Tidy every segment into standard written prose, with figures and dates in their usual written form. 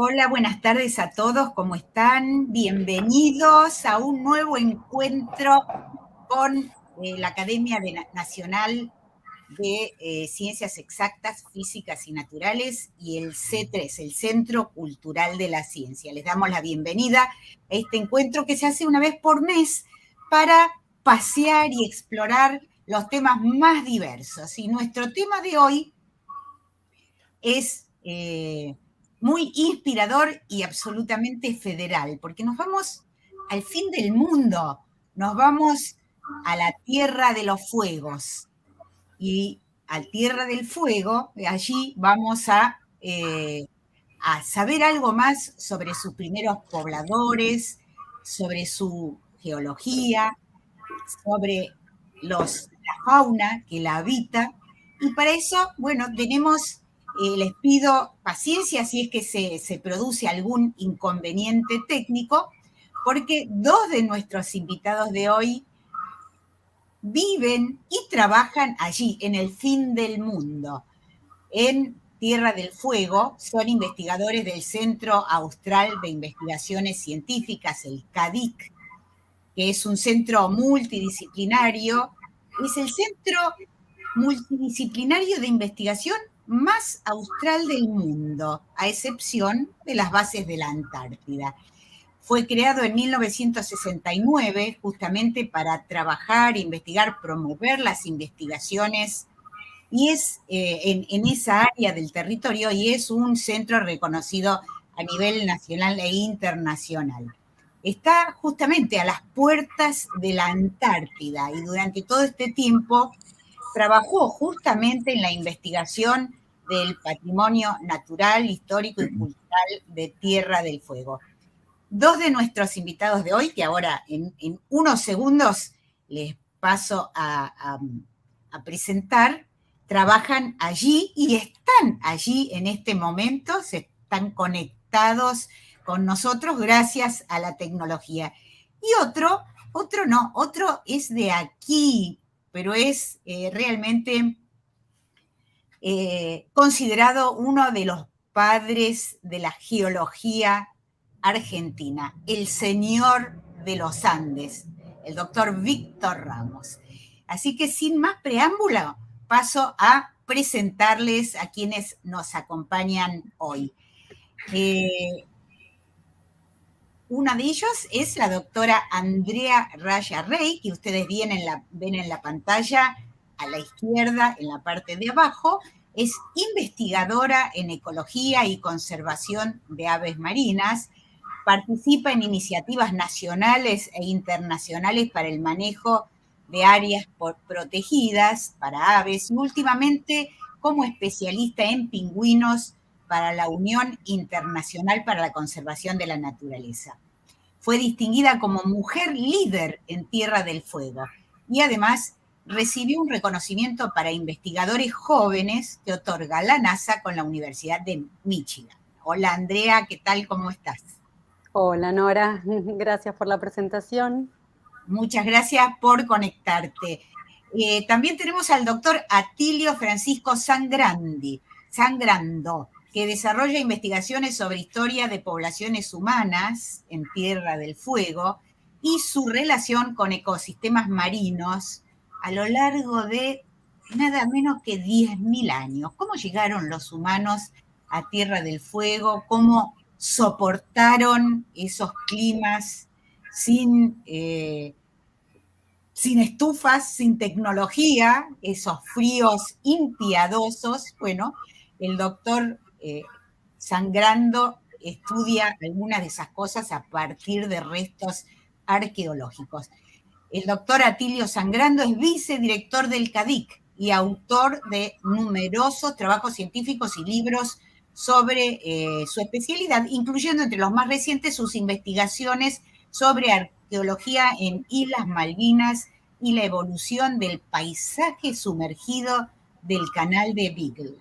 Hola, buenas tardes a todos, ¿cómo están? Bienvenidos a un nuevo encuentro con la Academia Nacional de Ciencias Exactas, Físicas y Naturales y el C3, el Centro Cultural de la Ciencia. Les damos la bienvenida a este encuentro que se hace una vez por mes para pasear y explorar los temas más diversos. Y nuestro tema de hoy es muy inspirador y absolutamente federal, porque nos vamos al fin del mundo, nos vamos a la Tierra de los Fuegos. Y a Tierra del Fuego, allí vamos a saber algo más sobre sus primeros pobladores, sobre su geología, sobre la fauna que la habita. Y para eso, bueno, les pido paciencia si es que se produce algún inconveniente técnico, porque dos de nuestros invitados de hoy viven y trabajan allí, en el fin del mundo, en Tierra del Fuego. Son investigadores del Centro Austral de Investigaciones Científicas, el CADIC, que es un centro multidisciplinario. Es el centro multidisciplinario de investigación más austral del mundo, a excepción de las bases de la Antártida. Fue creado en 1969 justamente para trabajar, investigar, promover las investigaciones, y es en esa área del territorio, y es un centro reconocido a nivel nacional e internacional. Está justamente a las puertas de la Antártida y durante todo este tiempo trabajó justamente en la investigación del patrimonio natural, histórico y cultural de Tierra del Fuego. Dos de nuestros invitados de hoy, que ahora en unos segundos les paso a presentar, trabajan allí y están allí en este momento, se están conectados con nosotros gracias a la tecnología. Y otro es de aquí, pero es realmente considerado uno de los padres de la geología argentina, el señor de los Andes, el doctor Víctor Ramos. Así que sin más preámbulo, paso a presentarles a quienes nos acompañan hoy. Una de ellos es la doctora Andrea Raya Rey, que ustedes ven en la pantalla a la izquierda, en la parte de abajo. Es investigadora en ecología y conservación de aves marinas. Participa en iniciativas nacionales e internacionales para el manejo de áreas protegidas para aves y últimamente como especialista en pingüinos para la Unión Internacional para la Conservación de la Naturaleza. Fue distinguida como mujer líder en Tierra del Fuego y además recibió un reconocimiento para investigadores jóvenes que otorga la NASA con la Universidad de Michigan. Hola Andrea, ¿qué tal? ¿Cómo estás? Hola Nora, gracias por la presentación. Muchas gracias por conectarte. También tenemos al doctor Atilio Francisco Sangrando, que desarrolla investigaciones sobre historia de poblaciones humanas en Tierra del Fuego y su relación con ecosistemas marinos a lo largo de nada menos que 10.000 años. ¿Cómo llegaron los humanos a Tierra del Fuego? ¿Cómo soportaron esos climas sin sin estufas, sin tecnología, esos fríos impiadosos? Bueno, el doctor Sangrando estudia algunas de esas cosas a partir de restos arqueológicos. El doctor Atilio Sangrando es vicedirector del CADIC y autor de numerosos trabajos científicos y libros sobre su especialidad, incluyendo entre los más recientes sus investigaciones sobre arqueología en Islas Malvinas y la evolución del paisaje sumergido del canal de Beagle.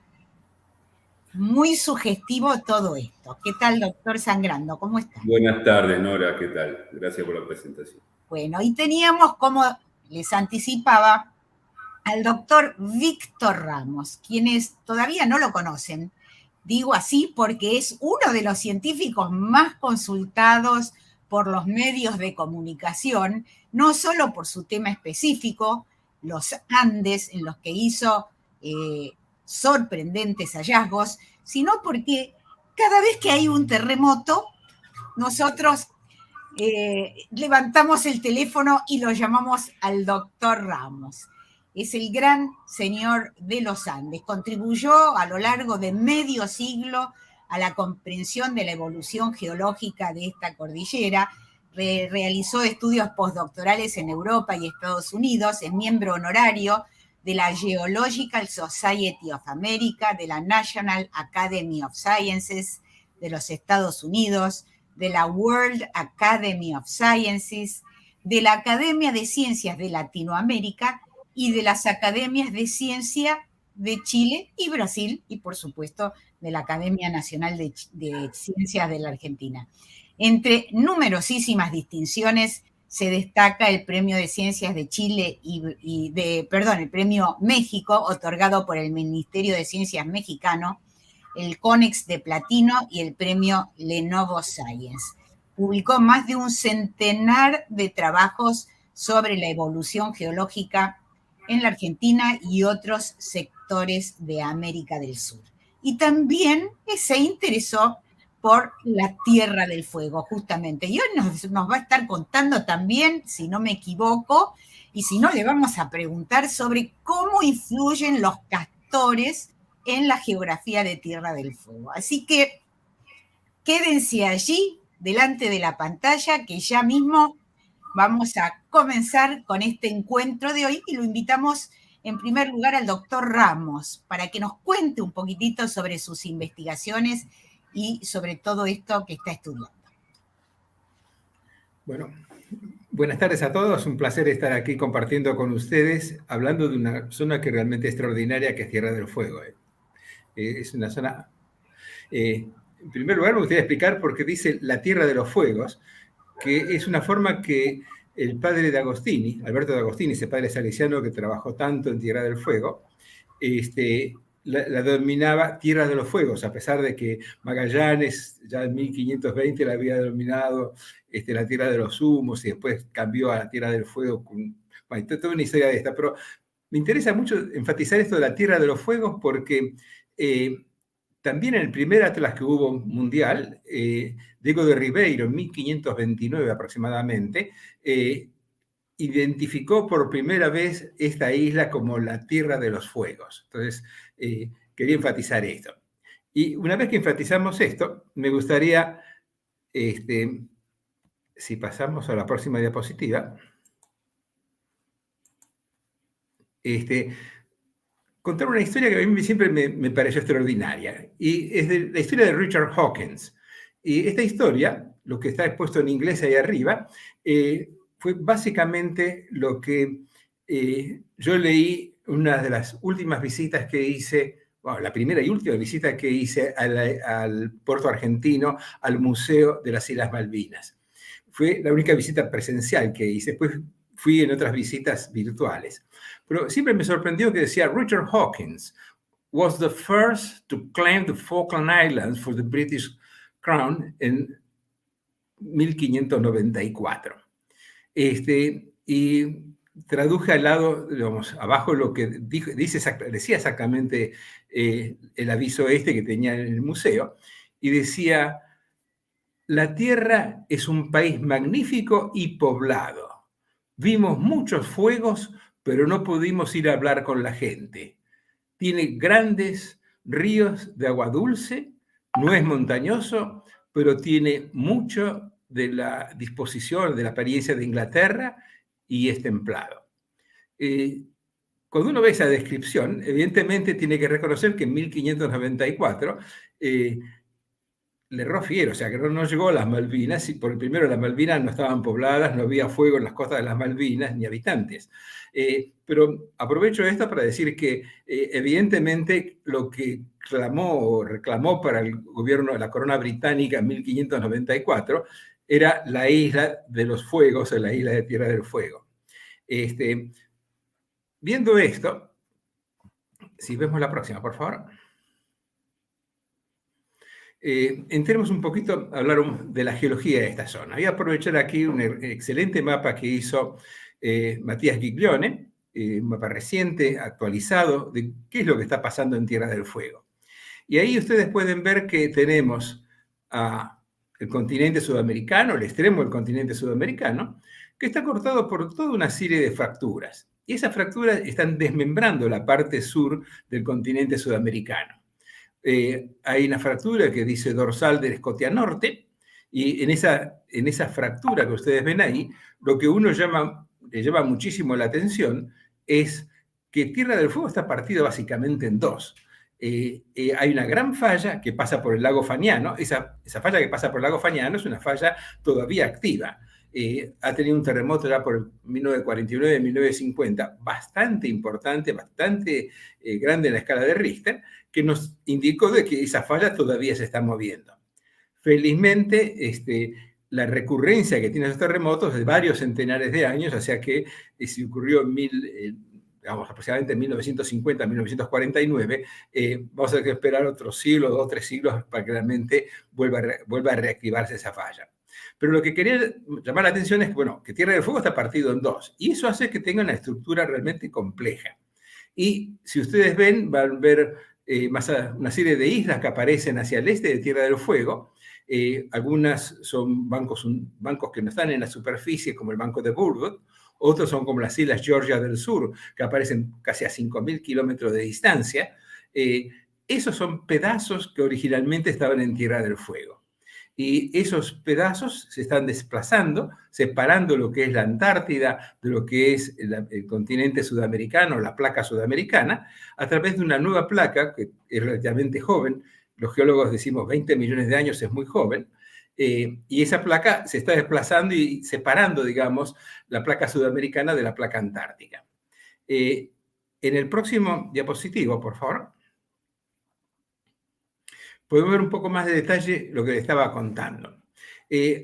Muy sugestivo todo esto. ¿Qué tal, doctor Sangrando? ¿Cómo está? Buenas tardes, Nora. ¿Qué tal? Gracias por la presentación. Bueno, y teníamos, como les anticipaba, al doctor Víctor Ramos, quienes todavía no lo conocen. Digo así porque es uno de los científicos más consultados por los medios de comunicación, no solo por su tema específico, los Andes, en los que hizo sorprendentes hallazgos, sino porque cada vez que hay un terremoto, nosotros levantamos el teléfono y lo llamamos al doctor Ramos. Es el gran señor de los Andes. Contribuyó a lo largo de medio siglo a la comprensión de la evolución geológica de esta cordillera. Realizó estudios postdoctorales en Europa y Estados Unidos. Es miembro honorario de la Geological Society of America, de la National Academy of Sciences de los Estados Unidos, de la World Academy of Sciences, de la Academia de Ciencias de Latinoamérica y de las Academias de Ciencia de Chile y Brasil, y por supuesto de la Academia Nacional de Ciencias de la Argentina. Entre numerosísimas distinciones se destaca el Premio de Ciencias de Chile el Premio México, otorgado por el Ministerio de Ciencias mexicano, el CONEX de Platino y el Premio Lenovo Science. Publicó más de un centenar de trabajos sobre la evolución geológica en la Argentina y otros sectores de América del Sur. Y también se interesó por la Tierra del Fuego, justamente. Y hoy nos va a estar contando también, si no me equivoco, y si no, le vamos a preguntar sobre cómo influyen los castores en la geografía de Tierra del Fuego. Así que quédense allí, delante de la pantalla, que ya mismo vamos a comenzar con este encuentro de hoy y lo invitamos en primer lugar al doctor Ramos para que nos cuente un poquitito sobre sus investigaciones y sobre todo esto que está estudiando. Bueno, buenas tardes a todos. Un placer estar aquí compartiendo con ustedes, hablando de una zona que realmente es extraordinaria, que es Tierra del Fuego. Es una zona... en primer lugar, me gustaría explicar por qué dice la Tierra de los Fuegos, que es una forma que el padre de Agostini, Alberto de Agostini, ese padre salesiano que trabajó tanto en Tierra del Fuego, la denominaba Tierra de los Fuegos, a pesar de que Magallanes ya en 1520 la había denominado la Tierra de los Humos y después cambió a la Tierra del Fuego. Bueno, toda una historia de esta, pero me interesa mucho enfatizar esto de la Tierra de los Fuegos porque también en el primer atlas que hubo mundial, Diego de Ribeiro, en 1529 aproximadamente, identificó por primera vez esta isla como la Tierra de los Fuegos. Entonces, quería enfatizar esto. Y una vez que enfatizamos esto, me gustaría, si pasamos a la próxima diapositiva, contar una historia que a mí siempre me pareció extraordinaria, y es la historia de Richard Hawkins. Y esta historia, lo que está expuesto en inglés ahí arriba, fue básicamente lo que yo leí una de las últimas visitas que hice, bueno, la primera y última visita que hice al puerto argentino, al Museo de las Islas Malvinas. Fue la única visita presencial que hice, después fui en otras visitas virtuales. Pero siempre me sorprendió que decía Richard Hawkins was the first to claim the Falkland Islands for the British Crown en 1594. Y traduje al lado, digamos, abajo lo que decía exactamente el aviso que tenía en el museo, y decía: la tierra es un país magnífico y poblado. Vimos muchos fuegos, pero no pudimos ir a hablar con la gente. Tiene grandes ríos de agua dulce, no es montañoso, pero tiene mucho de la disposición, de la apariencia de Inglaterra, y es templado. Cuando uno ve esa descripción, evidentemente tiene que reconocer que en 1594 le erró fiero, o sea, que no llegó a las Malvinas, y por primero las Malvinas no estaban pobladas, no había fuego en las costas de las Malvinas, ni habitantes. Pero aprovecho esto para decir que evidentemente lo que reclamó para el gobierno de la corona británica en 1594 era la isla de los fuegos, o la isla de Tierra del Fuego. Viendo esto, si vemos la próxima, por favor. Entremos un poquito a hablar de la geología de esta zona. Voy a aprovechar aquí un excelente mapa que hizo Matías Giglione, un mapa reciente, actualizado, de qué es lo que está pasando en Tierra del Fuego. Y ahí ustedes pueden ver que tenemos el continente sudamericano, el extremo del continente sudamericano, que está cortado por toda una serie de fracturas. Y esas fracturas están desmembrando la parte sur del continente sudamericano. Hay una fractura que dice dorsal de Escotia Norte, y en esa fractura que ustedes ven ahí, lo que uno le llama muchísimo la atención es que Tierra del Fuego está partida básicamente en dos. Hay una gran falla que pasa por el lago Faniano. Esa falla que pasa por el lago Faniano es una falla todavía activa. Ha tenido un terremoto ya por 1949-1950, bastante importante, bastante grande en la escala de Richter, que nos indicó de que esa falla todavía se está moviendo. Felizmente, la recurrencia que tiene esos terremotos es de varios centenares de años, o sea que si ocurrió aproximadamente en 1950, 1949, vamos a tener que esperar otros siglos, 2 o 3 siglos para que realmente vuelva a reactivarse esa falla. Pero lo que quería llamar la atención es que, bueno, que Tierra del Fuego está partido en dos, y eso hace que tenga una estructura realmente compleja. Y si ustedes ven, van a ver una serie de islas que aparecen hacia el este de Tierra del Fuego. Algunas son bancos que no están en la superficie, como el Banco de Burgos. Otros son como las Islas Georgia del Sur, que aparecen casi a 5.000 kilómetros de distancia. Esos son pedazos que originalmente estaban en Tierra del Fuego. Y esos pedazos se están desplazando, separando lo que es la Antártida de lo que es el continente sudamericano, la placa sudamericana, a través de una nueva placa que es relativamente joven. Los geólogos decimos 20 millones de años, es muy joven. Y esa placa se está desplazando y separando, digamos, la placa sudamericana de la placa antártica. En el próximo diapositivo, por favor, podemos ver un poco más de detalle lo que les estaba contando.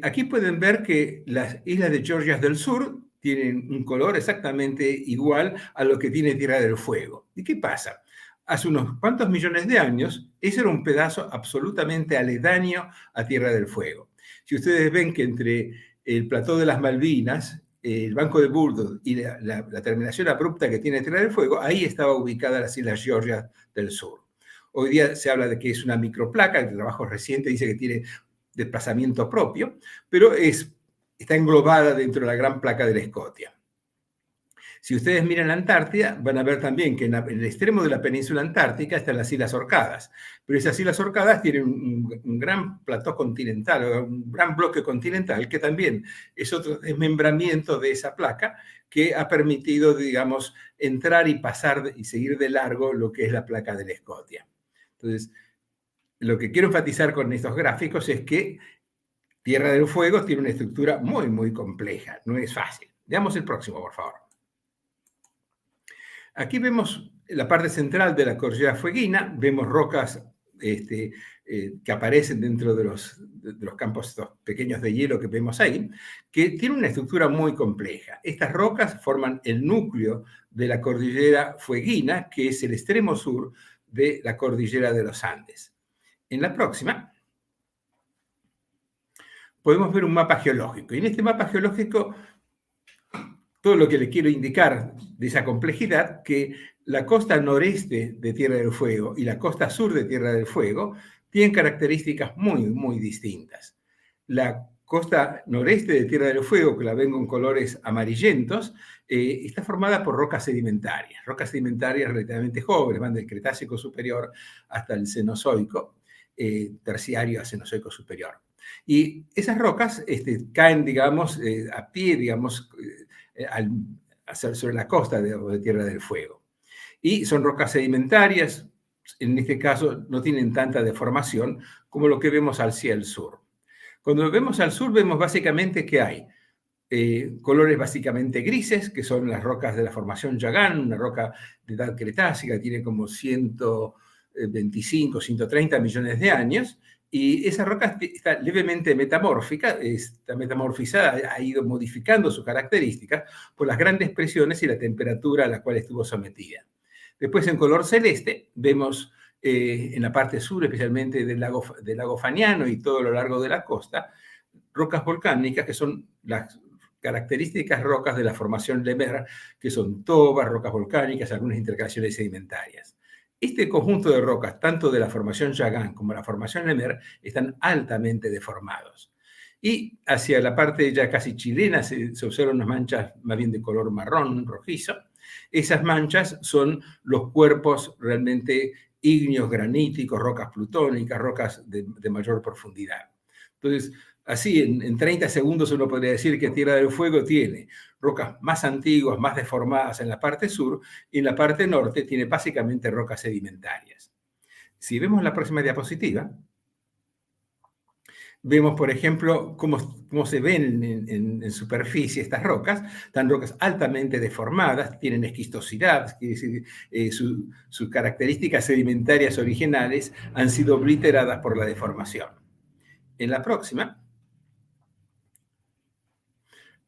Aquí pueden ver que las islas de Georgia del Sur tienen un color exactamente igual a lo que tiene Tierra del Fuego. ¿Y qué pasa? Hace unos cuantos millones de años, ese era un pedazo absolutamente aledaño a Tierra del Fuego. Si ustedes ven que entre el plató de las Malvinas, el Banco de Burgos y la terminación abrupta que tiene Tierra del Fuego, ahí estaba ubicada las Islas Georgia del Sur. Hoy día se habla de que es una microplaca, el trabajo reciente dice que tiene desplazamiento propio, pero está englobada dentro de la gran placa de la Escotia. Si ustedes miran la Antártida, van a ver también que en el extremo de la península antártica están las Islas Orcadas, pero esas Islas Orcadas tienen un gran plató continental, un gran bloque continental, que también es otro desmembramiento de esa placa que ha permitido, digamos, entrar y pasar y seguir de largo lo que es la placa de la Escotia. Entonces, lo que quiero enfatizar con estos gráficos es que Tierra del Fuego tiene una estructura muy, muy compleja, no es fácil. Veamos el próximo, por favor. Aquí vemos la parte central de la cordillera fueguina, vemos rocas que aparecen dentro de los campos estos pequeños de hielo que vemos ahí, que tienen una estructura muy compleja. Estas rocas forman el núcleo de la cordillera fueguina, que es el extremo sur de la cordillera de los Andes. En la próxima podemos ver un mapa geológico. Y en este mapa geológico, todo lo que le quiero indicar de esa complejidad, que la costa noreste de Tierra del Fuego y la costa sur de Tierra del Fuego tienen características muy, muy distintas. La costa noreste de Tierra del Fuego, que la ven con colores amarillentos, está formada por rocas sedimentarias relativamente jóvenes, van del Cretácico superior hasta el Cenozoico, terciario a Cenozoico superior. Y esas rocas caen, digamos, a pie, digamos, sobre la costa de Tierra del Fuego. Y son rocas sedimentarias, en este caso no tienen tanta deformación como lo que vemos hacia el sur. Cuando vemos al sur, vemos básicamente que hay colores básicamente grises, que son las rocas de la formación Yagán, una roca de edad cretácica, tiene como 125, 130 millones de años, y esa roca está levemente metamórfica, está metamorfizada, ha ido modificando sus características por las grandes presiones y la temperatura a la cual estuvo sometida. Después, en color celeste, vemos en la parte sur, especialmente del lago Faniano y todo lo largo de la costa, rocas volcánicas que son las características rocas de la formación Le Maire, que son tobas, rocas volcánicas, algunas intercalaciones sedimentarias. Este conjunto de rocas, tanto de la formación Jagan como la formación Le Maire, están altamente deformados. Y hacia la parte ya casi chilena se observan unas manchas más bien de color marrón, rojizo. Esas manchas son los cuerpos realmente ígneos, graníticos, rocas plutónicas, rocas de mayor profundidad. Entonces, así, en 30 segundos uno podría decir que Tierra del Fuego tiene rocas más antiguas, más deformadas en la parte sur, y en la parte norte tiene básicamente rocas sedimentarias. Si vemos la próxima diapositiva, vemos, por ejemplo, cómo se ven en superficie estas rocas. Están rocas altamente deformadas, tienen esquistosidad, quiere decir, sus características sedimentarias originales han sido obliteradas por la deformación. En la próxima,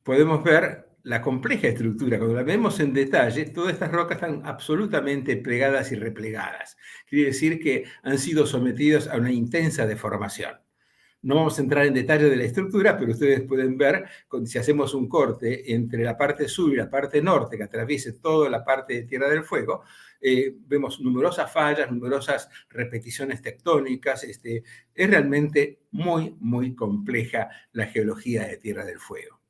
podemos ver la compleja estructura. Cuando la vemos en detalle, todas estas rocas están absolutamente plegadas y replegadas. Quiere decir que han sido sometidas a una intensa deformación. No vamos a entrar en detalle de la estructura, pero ustedes pueden ver, si hacemos un corte entre la parte sur y la parte norte, que atraviese toda la parte de Tierra del Fuego, vemos numerosas fallas, numerosas repeticiones tectónicas. Es realmente muy, muy compleja la geología de Tierra del Fuego.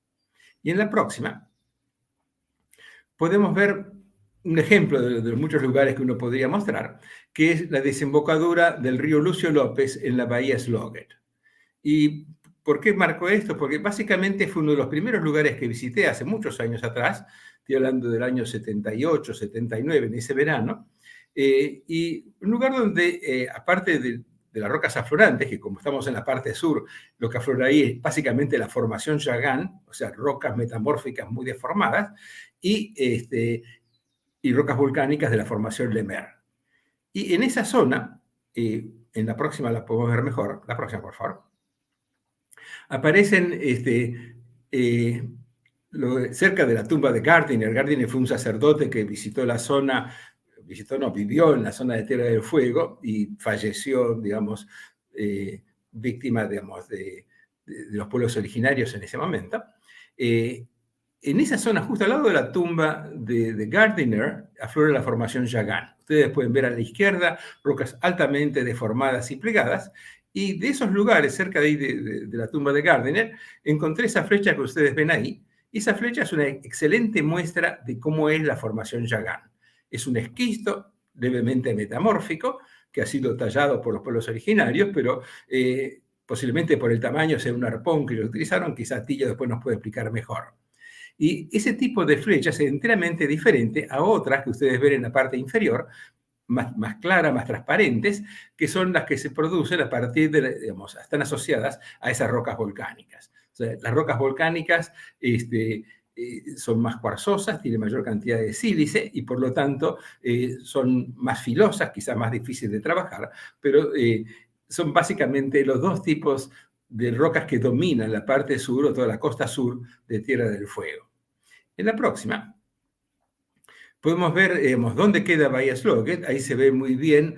Y en la próxima, podemos ver un ejemplo de los muchos lugares que uno podría mostrar, que es la desembocadura del río Lucio López en la bahía Sloggett. ¿Y por qué marco esto? Porque básicamente fue uno de los primeros lugares que visité hace muchos años atrás, estoy hablando del año 78, 79, en ese verano, y un lugar donde, aparte de las rocas aflorantes, que como estamos en la parte sur, lo que aflora ahí es básicamente la formación Jagan, o sea, rocas metamórficas muy deformadas, y rocas volcánicas de la formación Le Maire. Y en esa zona, en la próxima la podemos ver mejor, la próxima por favor, aparecen cerca de la tumba de Gardiner. Gardiner fue un sacerdote que visitó la zona, vivió en la zona de Tierra del Fuego y falleció, digamos, víctima, digamos, de los pueblos originarios en ese momento. En esa zona, justo al lado de la tumba de Gardiner, aflora la formación Jagan. Ustedes pueden ver a la izquierda rocas altamente deformadas y plegadas, y de esos lugares, cerca de ahí de la tumba de Gardiner, encontré esa flecha que ustedes ven ahí. Y esa flecha es una excelente muestra de cómo es la formación Jagan. Es un esquisto levemente metamórfico que ha sido tallado por los pueblos originarios, pero posiblemente por el tamaño sea un arpón que ellos utilizaron. Quizás Tillo después nos puede explicar mejor. Y ese tipo de flechas es enteramente diferente a otras que ustedes ven en la parte inferior, más claras, más transparentes, que son las que se producen a partir de, digamos, están asociadas a esas rocas volcánicas. O sea, las rocas volcánicas son más cuarzosas, tienen mayor cantidad de sílice y por lo tanto son más filosas, quizás más difíciles de trabajar, pero son básicamente los dos tipos de rocas que dominan la parte sur o toda la costa sur de Tierra del Fuego. En la próxima podemos ver, dónde queda Bahía Sloggett. Ahí se ve muy bien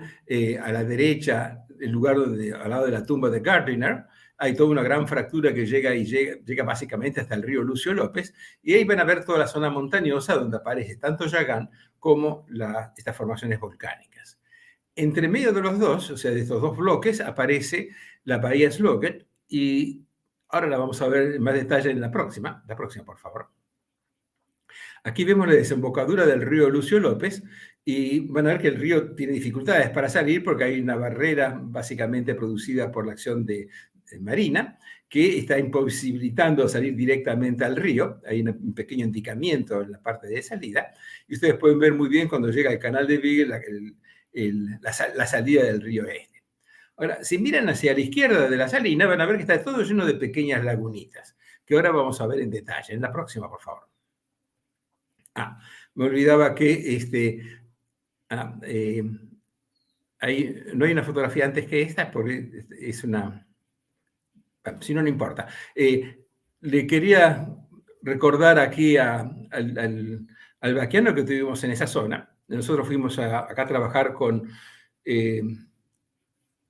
a la derecha el lugar al lado de la tumba de Gardiner. Hay toda una gran fractura que llega básicamente hasta el río Lucio López, y ahí van a ver toda la zona montañosa donde aparece tanto Jagan como estas formaciones volcánicas. Entre medio de los dos, o sea, de estos dos bloques, aparece la Bahía Sloggett, y ahora la vamos a ver en más detalle en la próxima. La próxima, por favor. Aquí vemos la desembocadura del río Lucio López, y van a ver que el río tiene dificultades para salir porque hay una barrera básicamente producida por la acción marina que está imposibilitando salir directamente al río. Hay un pequeño enticamiento en la parte de salida, y ustedes pueden ver muy bien cuando llega el canal de Beagle la salida del río Este. Ahora, si miran hacia la izquierda de la salina, van a ver que está todo lleno de pequeñas lagunitas, que ahora vamos a ver en detalle. En la próxima, por favor. Me olvidaba que no hay una fotografía antes que esta, porque es una... Bueno, si no, no importa. Le quería recordar aquí al vaquiano que tuvimos en esa zona. Nosotros fuimos acá a trabajar con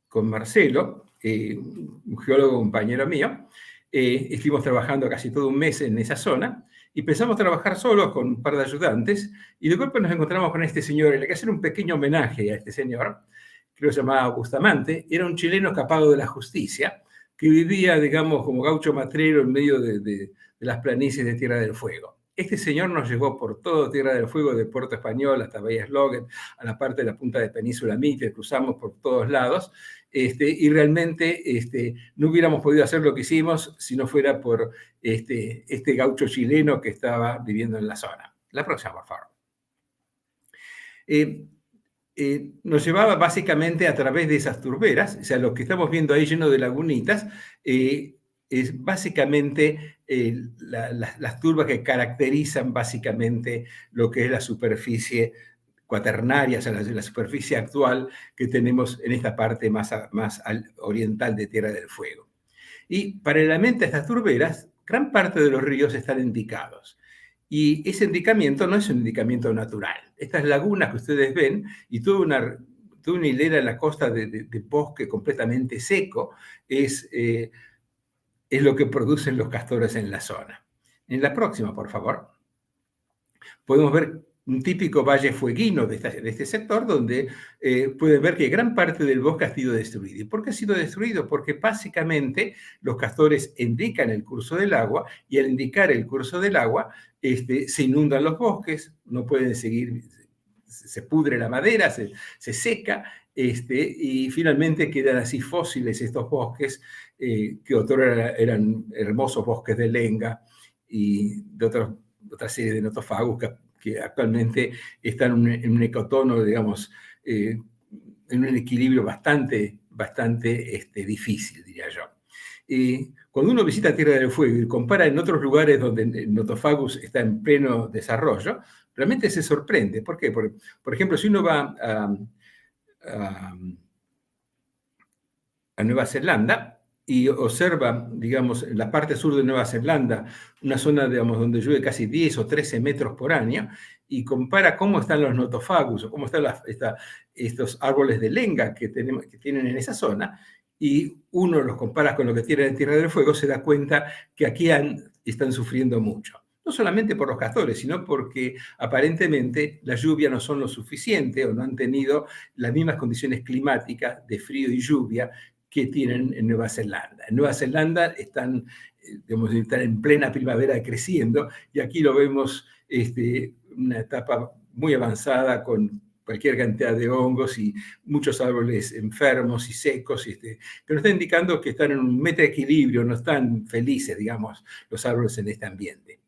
con Marcelo, un geólogo compañero mío, estuvimos trabajando casi todo un mes en esa zona y pensamos trabajar solos con un par de ayudantes y de golpe nos encontramos con este señor. Y le hay que hacer un pequeño homenaje a este señor, que lo llamaba Bustamante. Era un chileno escapado de la justicia que vivía, digamos, como gaucho matrero en medio de las planicies de Tierra del Fuego. Este señor nos llevó por todo Tierra del Fuego, de Puerto Español hasta Bahía Slogan, a la parte de la punta de Península Mitre, cruzamos por todos lados, y realmente no hubiéramos podido hacer lo que hicimos si no fuera por este gaucho chileno que estaba viviendo en la zona. La próxima, por favor. Nos llevaba básicamente a través de esas turberas, o sea, lo que estamos viendo ahí lleno de lagunitas, es básicamente las turbas que caracterizan básicamente lo que es la superficie cuaternaria, o sea, la superficie actual que tenemos en esta parte más oriental de Tierra del Fuego. Y paralelamente a estas turberas, gran parte de los ríos están endicados. Y ese endicamiento no es un endicamiento natural. Estas lagunas que ustedes ven y toda una hilera en la costa de bosque completamente seco es lo que producen los castores en la zona. En la próxima, por favor. Podemos ver un típico valle fueguino de este sector, donde pueden ver que gran parte del bosque ha sido destruido. ¿Y por qué ha sido destruido? Porque básicamente los castores indican el curso del agua, y al indicar el curso del agua, se inundan los bosques, no pueden seguir, se pudre la madera, se seca, y finalmente quedan así fósiles estos bosques, que otrora eran hermosos bosques de lenga y de otra serie de notofagus que actualmente están en un ecotono, digamos, en un equilibrio bastante difícil, diría yo. Cuando uno visita Tierra del Fuego y compara en otros lugares donde el notofagus está en pleno desarrollo, realmente se sorprende. ¿Por qué? Por ejemplo, si uno va a Nueva Zelanda y observa, digamos, en la parte sur de Nueva Zelanda, una zona, digamos, donde llueve casi 10 o 13 metros por año, y compara cómo están los notofagus o cómo están estos árboles de lenga que tienen en esa zona, y uno los compara con lo que tienen en Tierra del Fuego, se da cuenta que aquí están sufriendo mucho. No solamente por los castores, sino porque aparentemente la lluvia no son lo suficiente o no han tenido las mismas condiciones climáticas de frío y lluvia que tienen en Nueva Zelanda. En Nueva Zelanda están en plena primavera creciendo, y aquí lo vemos una etapa muy avanzada con cualquier cantidad de hongos y muchos árboles enfermos y secos, que nos está indicando que están en un metaequilibrio, no están felices, digamos, los árboles en este ambiente.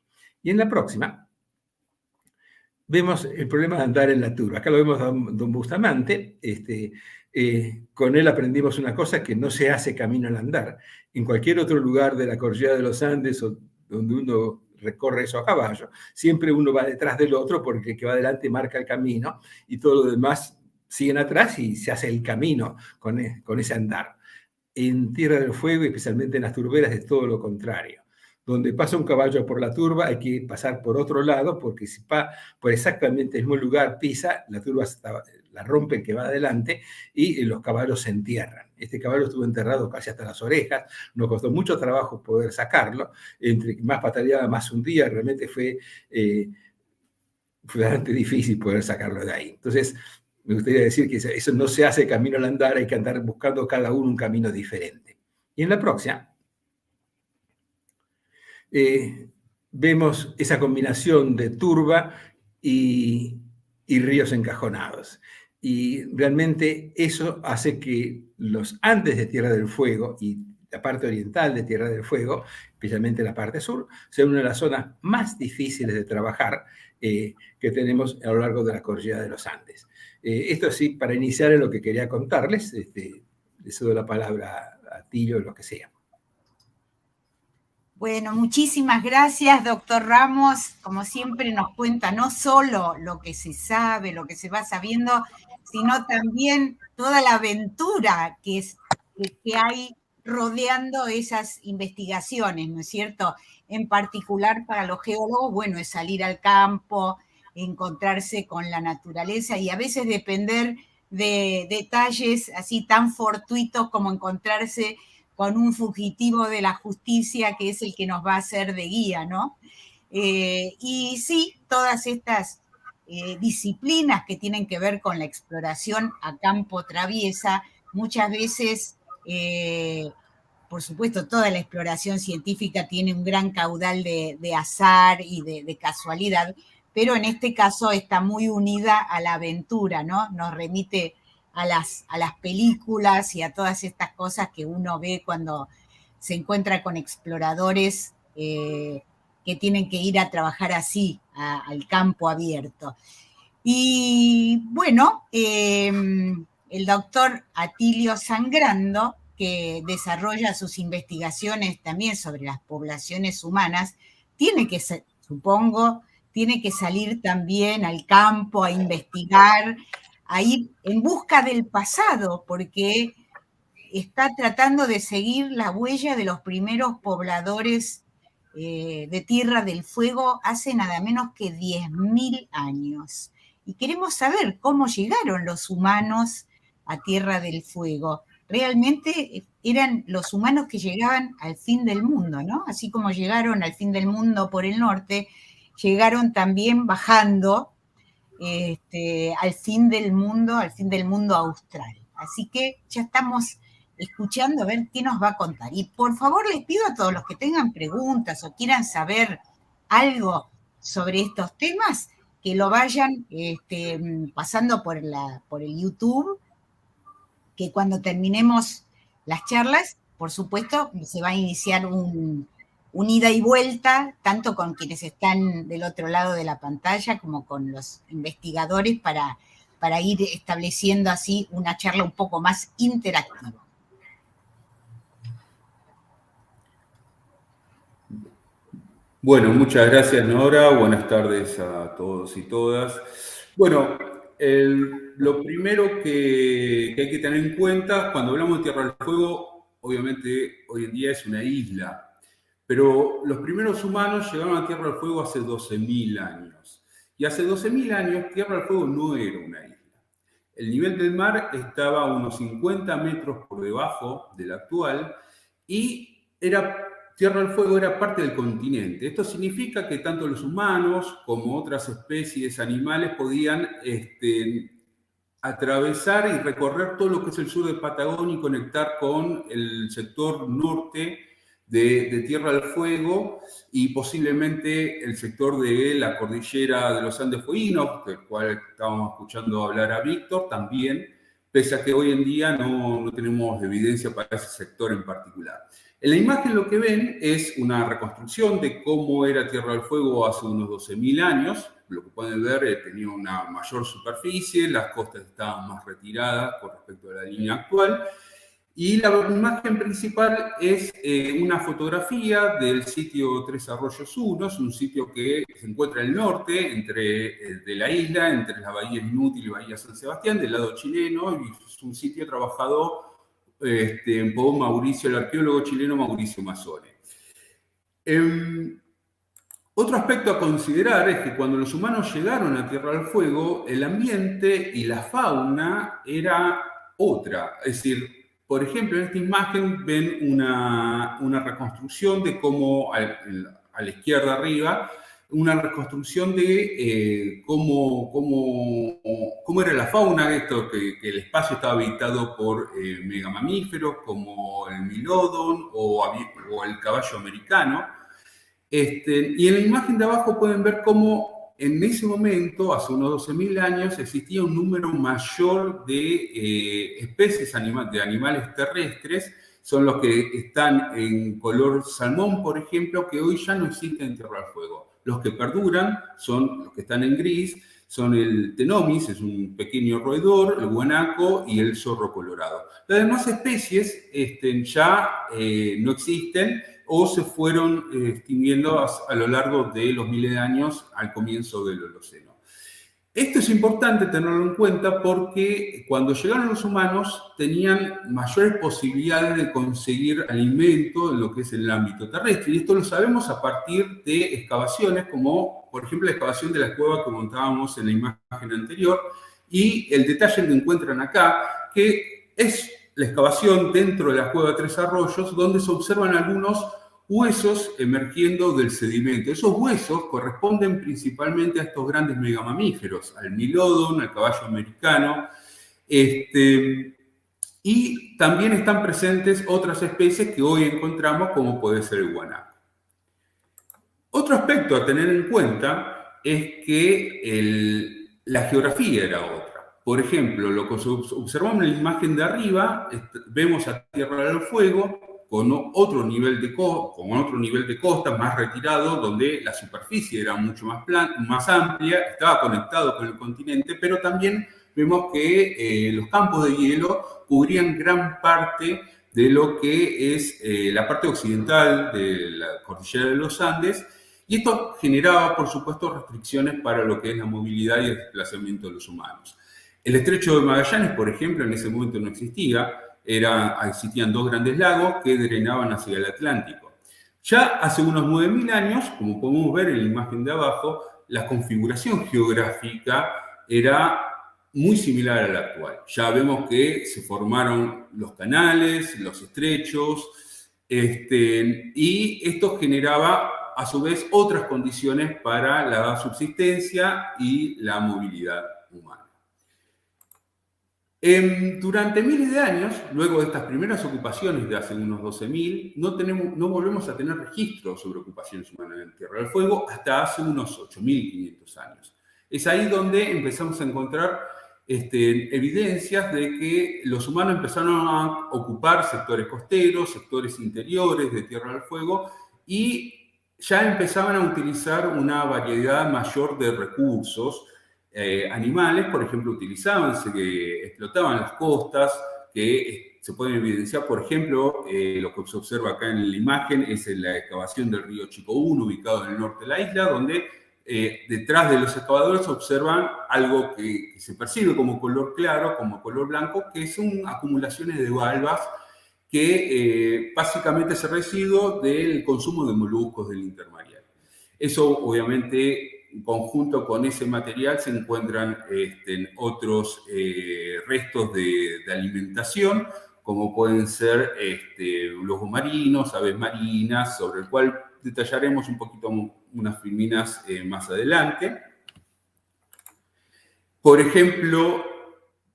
Y en la próxima, vemos el problema de andar en la turba. Acá lo vemos a don Bustamante. Con él aprendimos una cosa, que no se hace camino al andar. En cualquier otro lugar de la cordillera de los Andes o donde uno recorre eso a caballo, siempre uno va detrás del otro, porque el que va adelante marca el camino y todos los demás siguen atrás y se hace el camino con ese andar. En Tierra del Fuego, especialmente en las turberas, es todo lo contrario. Donde pasa un caballo por la turba, hay que pasar por otro lado, porque si va por exactamente el mismo lugar, pisa, la turba la rompe el que va adelante y los caballos se entierran. Este caballo estuvo enterrado casi hasta las orejas, nos costó mucho trabajo poder sacarlo, entre más pataleaba, más hundía, realmente fue bastante difícil poder sacarlo de ahí. Entonces, me gustaría decir que eso no se hace camino al andar, hay que andar buscando cada uno un camino diferente. Y en la próxima, vemos esa combinación de turba y ríos encajonados. Y realmente eso hace que los Andes de Tierra del Fuego y la parte oriental de Tierra del Fuego, especialmente la parte sur, sean una de las zonas más difíciles de trabajar que tenemos a lo largo de la cordillera de los Andes. Esto sí, para iniciar, es lo que quería contarles. Les cedo la palabra a Tillo, lo que sea. Bueno, muchísimas gracias, doctor Ramos. Como siempre nos cuenta no solo lo que se sabe, lo que se va sabiendo, sino también toda la aventura que hay rodeando esas investigaciones, ¿no es cierto? En particular para los geólogos, bueno, es salir al campo, encontrarse con la naturaleza y a veces depender de detalles así tan fortuitos como encontrarse con un fugitivo de la justicia que es el que nos va a hacer de guía, ¿no? Y sí, todas estas disciplinas que tienen que ver con la exploración a campo traviesa, muchas veces, por supuesto, toda la exploración científica tiene un gran caudal de azar y de casualidad, pero en este caso está muy unida a la aventura, ¿no? Nos remite a las películas y a todas estas cosas que uno ve cuando se encuentra con exploradores que tienen que ir a trabajar así, al campo abierto. Y bueno, el doctor Atilio Sangrando, que desarrolla sus investigaciones también sobre las poblaciones humanas, tiene que, supongo, tiene que salir también al campo a investigar, a ir en busca del pasado, porque está tratando de seguir la huella de los primeros pobladores de Tierra del Fuego hace nada menos que 10.000 años. Y queremos saber cómo llegaron los humanos a Tierra del Fuego. Realmente eran los humanos que llegaban al fin del mundo, ¿no? Así como llegaron al fin del mundo por el norte, llegaron también bajando al fin del mundo austral. Así que ya estamos escuchando a ver qué nos va a contar. Y por favor les pido a todos los que tengan preguntas o quieran saber algo sobre estos temas, que lo vayan pasando por el YouTube, que cuando terminemos las charlas, por supuesto, se va a iniciar un ida y vuelta, tanto con quienes están del otro lado de la pantalla como con los investigadores, para ir estableciendo así una charla un poco más interactiva. Bueno, muchas gracias, Nora. Buenas tardes a todos y todas. Bueno, lo primero que hay que tener en cuenta cuando hablamos de Tierra del Fuego, obviamente hoy en día es una isla, pero los primeros humanos llegaron a Tierra del Fuego hace 12.000 años. Y hace 12.000 años Tierra del Fuego no era una isla. El nivel del mar estaba a unos 50 metros por debajo del actual y Tierra del Fuego era parte del continente. Esto significa que tanto los humanos como otras especies animales podían atravesar y recorrer todo lo que es el sur de Patagonia y conectar con el sector norte de Tierra del Fuego y posiblemente el sector de la cordillera de los Andes Fueguinos, del cual estábamos escuchando hablar a Víctor también, pese a que hoy en día no tenemos evidencia para ese sector en particular. En la imagen lo que ven es una reconstrucción de cómo era Tierra del Fuego hace unos 12.000 años. Lo que pueden ver tenía una mayor superficie, las costas estaban más retiradas con respecto a la línea actual. Y la imagen principal es una fotografía del sitio Tres Arroyos 1, es un sitio que se encuentra al norte de la isla, entre la Bahía Inútil y Bahía San Sebastián, del lado chileno, y es un sitio trabajado por Mauricio, el arqueólogo chileno Mauricio Mazzone. Otro aspecto a considerar es que cuando los humanos llegaron a Tierra del Fuego, el ambiente y la fauna era otra. Es decir, por ejemplo, en esta imagen ven una reconstrucción de cómo, a la izquierda arriba, una reconstrucción de cómo era la fauna, esto que el espacio estaba habitado por megamamíferos como el milodon o el caballo americano. Y en la imagen de abajo pueden ver cómo en ese momento, hace unos 12.000 años, existía un número mayor de especies de animales terrestres. Son los que están en color salmón, por ejemplo, que hoy ya no existen en Tierra del Fuego. Los que perduran son los que están en gris, son el Ctenomys, es un pequeño roedor, el guanaco y el zorro colorado. Las demás especies ya no existen o se fueron extinguiendo a lo largo de los miles de años al comienzo del Holoceno. Esto es importante tenerlo en cuenta porque cuando llegaron los humanos tenían mayores posibilidades de conseguir alimento en lo que es el ámbito terrestre. Y esto lo sabemos a partir de excavaciones como, por ejemplo, la excavación de la cueva que montábamos en la imagen anterior Y el detalle que encuentran acá, que es la excavación dentro de la cueva Tres Arroyos, donde se observan algunos huesos emergiendo del sedimento. Esos huesos corresponden principalmente a estos grandes megamamíferos, al milodon, al caballo americano, y también están presentes otras especies que hoy encontramos, como puede ser el guanaco. Otro aspecto a tener en cuenta es que la geografía era otra. Por ejemplo, lo que observamos en la imagen de arriba, vemos a Tierra del Fuego con otro nivel de costa más retirado, donde la superficie era mucho más amplia, estaba conectado con el continente, pero también vemos que los campos de hielo cubrían gran parte de lo que es la parte occidental de la cordillera de los Andes, y esto generaba, por supuesto, restricciones para lo que es la movilidad y el desplazamiento de los humanos. El estrecho de Magallanes, por ejemplo, en ese momento no existía, existían dos grandes lagos que drenaban hacia el Atlántico. Ya hace unos 9.000 años, como podemos ver en la imagen de abajo, la configuración geográfica era muy similar a la actual. Ya vemos que se formaron los canales, los estrechos, y esto generaba a su vez otras condiciones para la subsistencia y la movilidad humana. Durante miles de años, luego de estas primeras ocupaciones de hace unos 12.000, no volvemos a tener registros sobre ocupaciones humanas en Tierra del Fuego hasta hace unos 8.500 años. Es ahí donde empezamos a encontrar evidencias de que los humanos empezaron a ocupar sectores costeros, sectores interiores de Tierra del Fuego, y ya empezaban a utilizar una variedad mayor de recursos animales. Por ejemplo, explotaban las costas, que se pueden evidenciar, por ejemplo, lo que se observa acá en la imagen es la excavación del río Chico 1, ubicado en el norte de la isla, donde detrás de los excavadores observan algo que se percibe como color claro, como color blanco, que son acumulaciones de valvas que básicamente es el residuo del consumo de moluscos del intermareal. Eso, obviamente, en conjunto con ese material se encuentran otros restos de alimentación, como pueden ser lobos marinos, aves marinas, sobre el cual detallaremos un poquito unas filminas más adelante. Por ejemplo,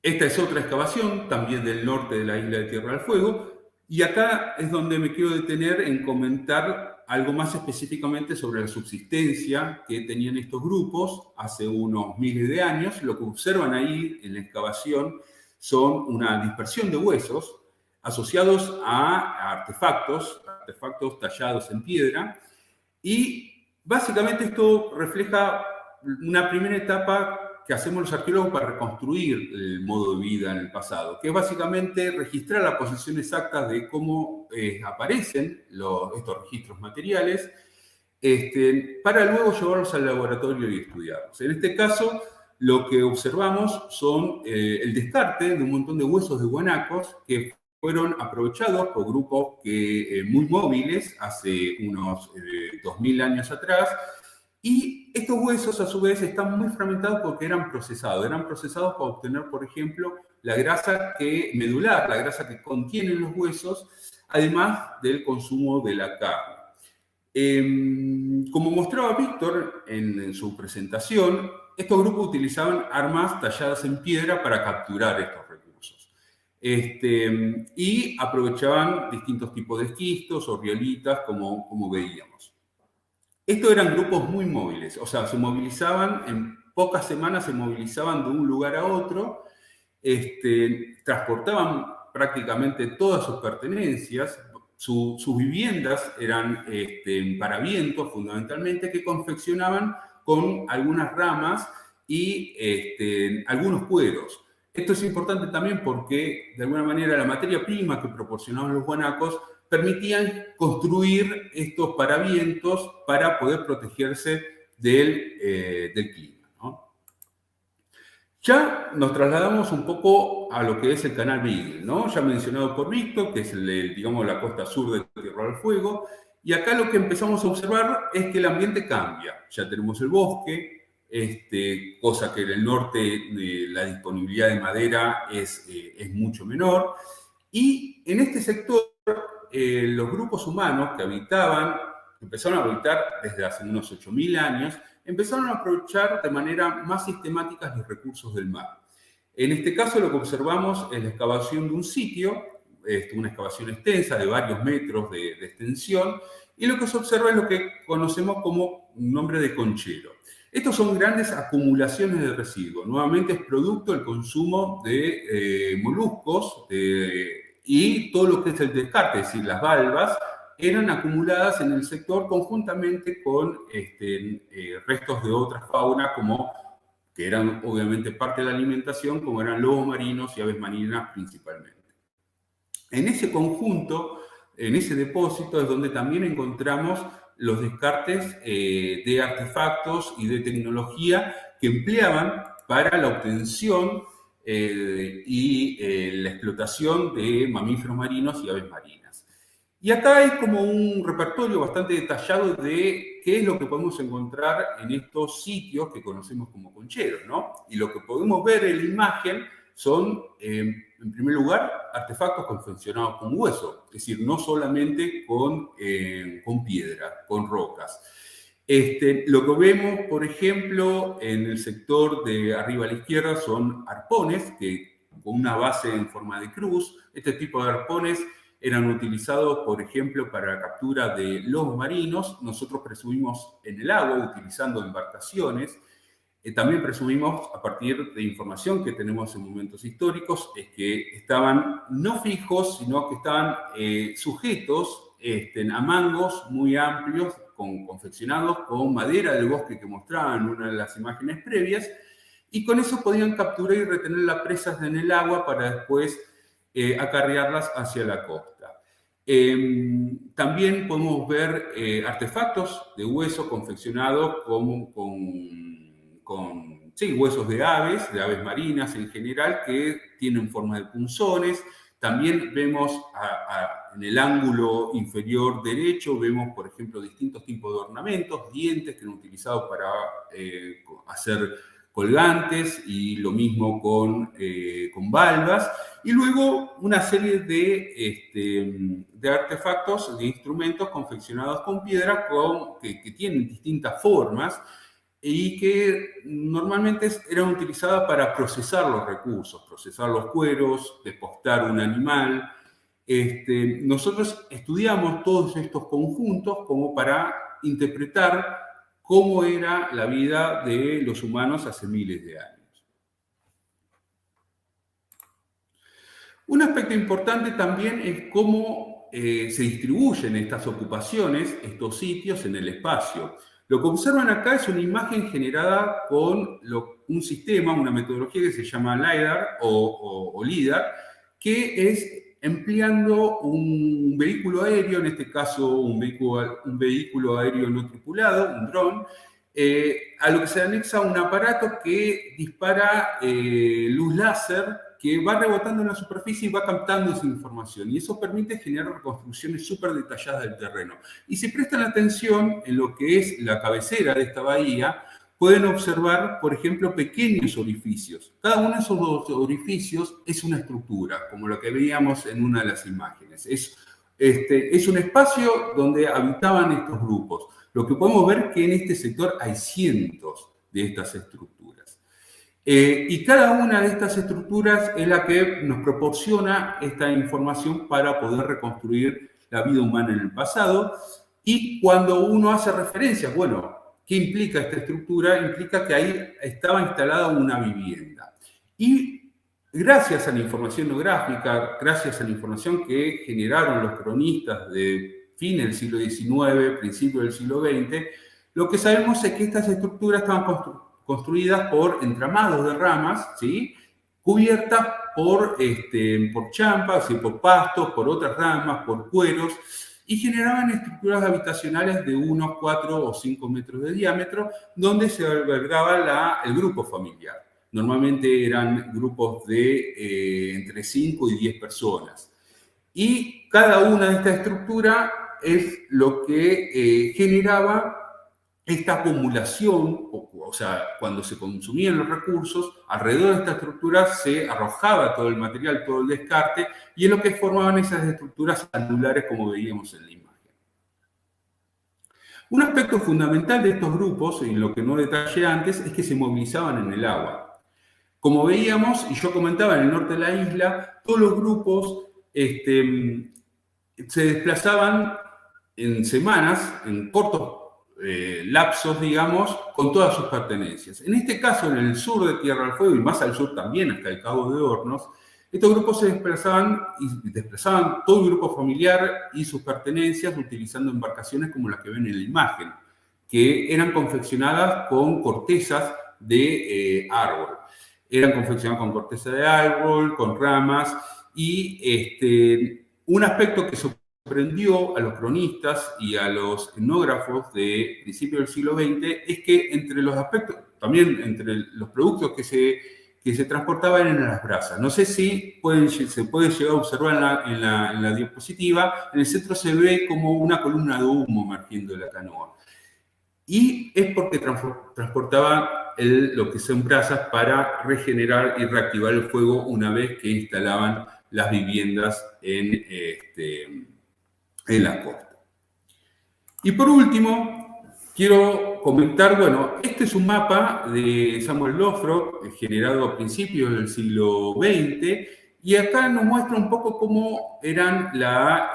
esta es otra excavación, también del norte de la isla de Tierra del Fuego, y acá es donde me quiero detener en comentar algo más específicamente sobre la subsistencia que tenían estos grupos hace unos miles de años. Lo que observan ahí en la excavación son una dispersión de huesos asociados a artefactos tallados en piedra, y básicamente esto refleja una primera etapa que hacemos los arqueólogos para reconstruir el modo de vida en el pasado, que es básicamente registrar la posición exacta de cómo aparecen estos registros materiales, para luego llevarlos al laboratorio y estudiarlos. En este caso, lo que observamos son el descarte de un montón de huesos de guanacos que fueron aprovechados por grupos muy móviles hace unos 2.000 años atrás, y estos huesos a su vez están muy fragmentados porque eran procesados para obtener, por ejemplo, la grasa medular, la grasa que contienen los huesos, además del consumo de la carne. Como mostraba Víctor en su presentación, estos grupos utilizaban armas talladas en piedra para capturar estos recursos. Y aprovechaban distintos tipos de esquistos o riolitas, como veíamos. Estos eran grupos muy móviles, o sea, se movilizaban, en pocas semanas se movilizaban de un lugar a otro, transportaban prácticamente todas sus pertenencias, sus viviendas eran paravientos fundamentalmente, que confeccionaban con algunas ramas y algunos cueros. Esto es importante también porque, de alguna manera, la materia prima que proporcionaban los guanacos permitían construir estos paravientos para poder protegerse del clima, ¿no? Ya nos trasladamos un poco a lo que es el canal Beagle, ¿no? Ya mencionado por Víctor, que es digamos, la costa sur de Tierra del Fuego, y acá lo que empezamos a observar es que el ambiente cambia. Ya tenemos el bosque, cosa que en el norte la disponibilidad de madera es mucho menor. Y en este sector, los grupos humanos que empezaron a habitar desde hace unos 8.000 años, empezaron a aprovechar de manera más sistemática los recursos del mar. En este caso lo que observamos es la excavación de un sitio, una excavación extensa de varios metros de extensión, y lo que se observa es lo que conocemos como un nombre de conchero. Estos son grandes acumulaciones de residuos. Nuevamente es producto del consumo de moluscos y todo lo que es el descarte, es decir, las valvas, eran acumuladas en el sector conjuntamente con restos de otras faunas que eran obviamente parte de la alimentación, como eran lobos marinos y aves marinas principalmente. En ese conjunto, en ese depósito, es donde también encontramos los descartes de artefactos y de tecnología que empleaban para la obtención y la explotación de mamíferos marinos y aves marinas. Y acá hay como un repertorio bastante detallado de qué es lo que podemos encontrar en estos sitios que conocemos como concheros, ¿no? Y lo que podemos ver en la imagen son, en primer lugar, artefactos confeccionados con hueso, es decir, no solamente con piedra, con rocas. Lo que vemos, por ejemplo, en el sector de arriba a la izquierda son arpones, con una base en forma de cruz. Este tipo de arpones eran utilizados, por ejemplo, para la captura de lobos marinos. Nosotros presumimos en el agua, utilizando embarcaciones. También presumimos, a partir de información que tenemos en momentos históricos, es que estaban no fijos, sino que estaban sujetos a mangos muy amplios, confeccionados con madera del bosque que mostraban en una de las imágenes previas, y con eso podían capturar y retener las presas en el agua para después acarrearlas hacia la costa. También podemos ver artefactos de hueso confeccionados con huesos de aves marinas en general, que tienen forma de punzones. También vemos en el ángulo inferior derecho, vemos, por ejemplo, distintos tipos de ornamentos, dientes que eran utilizados para hacer colgantes, y lo mismo con valvas. Y luego una serie de artefactos, de instrumentos confeccionados con piedra que tienen distintas formas, y que normalmente eran utilizadas para procesar los recursos, procesar los cueros, despostar un animal. Nosotros estudiamos todos estos conjuntos como para interpretar cómo era la vida de los humanos hace miles de años. Un aspecto importante también es cómo se distribuyen estas ocupaciones, estos sitios en el espacio. Lo que observan acá es una imagen generada con un sistema, una metodología que se llama LiDAR o LIDAR, que es empleando un vehículo aéreo, en este caso un vehículo aéreo no tripulado, un dron, a lo que se anexa un aparato que dispara luz láser que va rebotando en la superficie y va captando esa información. Y eso permite generar reconstrucciones súper detalladas del terreno. Y si prestan atención en lo que es la cabecera de esta bahía, pueden observar, por ejemplo, pequeños orificios. Cada uno de esos orificios es una estructura, como lo que veíamos en una de las imágenes. Es un espacio donde habitaban estos grupos. Lo que podemos ver es que en este sector hay cientos de estas estructuras. Y cada una de estas estructuras es la que nos proporciona esta información para poder reconstruir la vida humana en el pasado. Y cuando uno hace referencias, bueno, ¿qué implica esta estructura? Implica que ahí estaba instalada una vivienda. Y gracias a la información geográfica, gracias a la información que generaron los cronistas de fin del siglo XIX, principio del siglo XX, lo que sabemos es que estas estructuras estaban construidas por entramados de ramas, ¿sí?, cubiertas por champas, por pastos, por otras ramas, por cueros, y generaban estructuras habitacionales de unos 4 o 5 metros de diámetro, donde se albergaba el grupo familiar. Normalmente eran grupos de entre 5 y 10 personas. Y cada una de estas estructuras es lo que generaba esta acumulación, o sea, cuando se consumían los recursos, alrededor de esta estructura se arrojaba todo el material, todo el descarte, y es lo que formaban esas estructuras anulares como veíamos en la imagen. Un aspecto fundamental de estos grupos, y lo que no detallé antes, es que se movilizaban en el agua. Como veíamos, y yo comentaba, en el norte de la isla, todos los grupos se desplazaban en semanas, en cortos lapsos, digamos, con todas sus pertenencias. En este caso, en el sur de Tierra del Fuego, y más al sur también, hasta el Cabo de Hornos, estos grupos se desplazaban todo el grupo familiar y sus pertenencias utilizando embarcaciones como las que ven en la imagen, que eran confeccionadas con cortezas de árbol. Eran confeccionadas con corteza de árbol, con ramas, y un aspecto que sorprendió a los cronistas y a los etnógrafos de principios del siglo XX es que entre los aspectos, también entre los productos que se transportaban eran las brasas. No sé si se puede llegar a observar en la diapositiva, en el centro se ve como una columna de humo emergiendo de la canoa. Y es porque transportaban lo que son brasas para regenerar y reactivar el fuego una vez que instalaban las viviendas en la costa. Y por último, quiero comentar, bueno, este es un mapa de Samuel Lothrop, generado a principios del siglo XX, y acá nos muestra un poco cómo eran la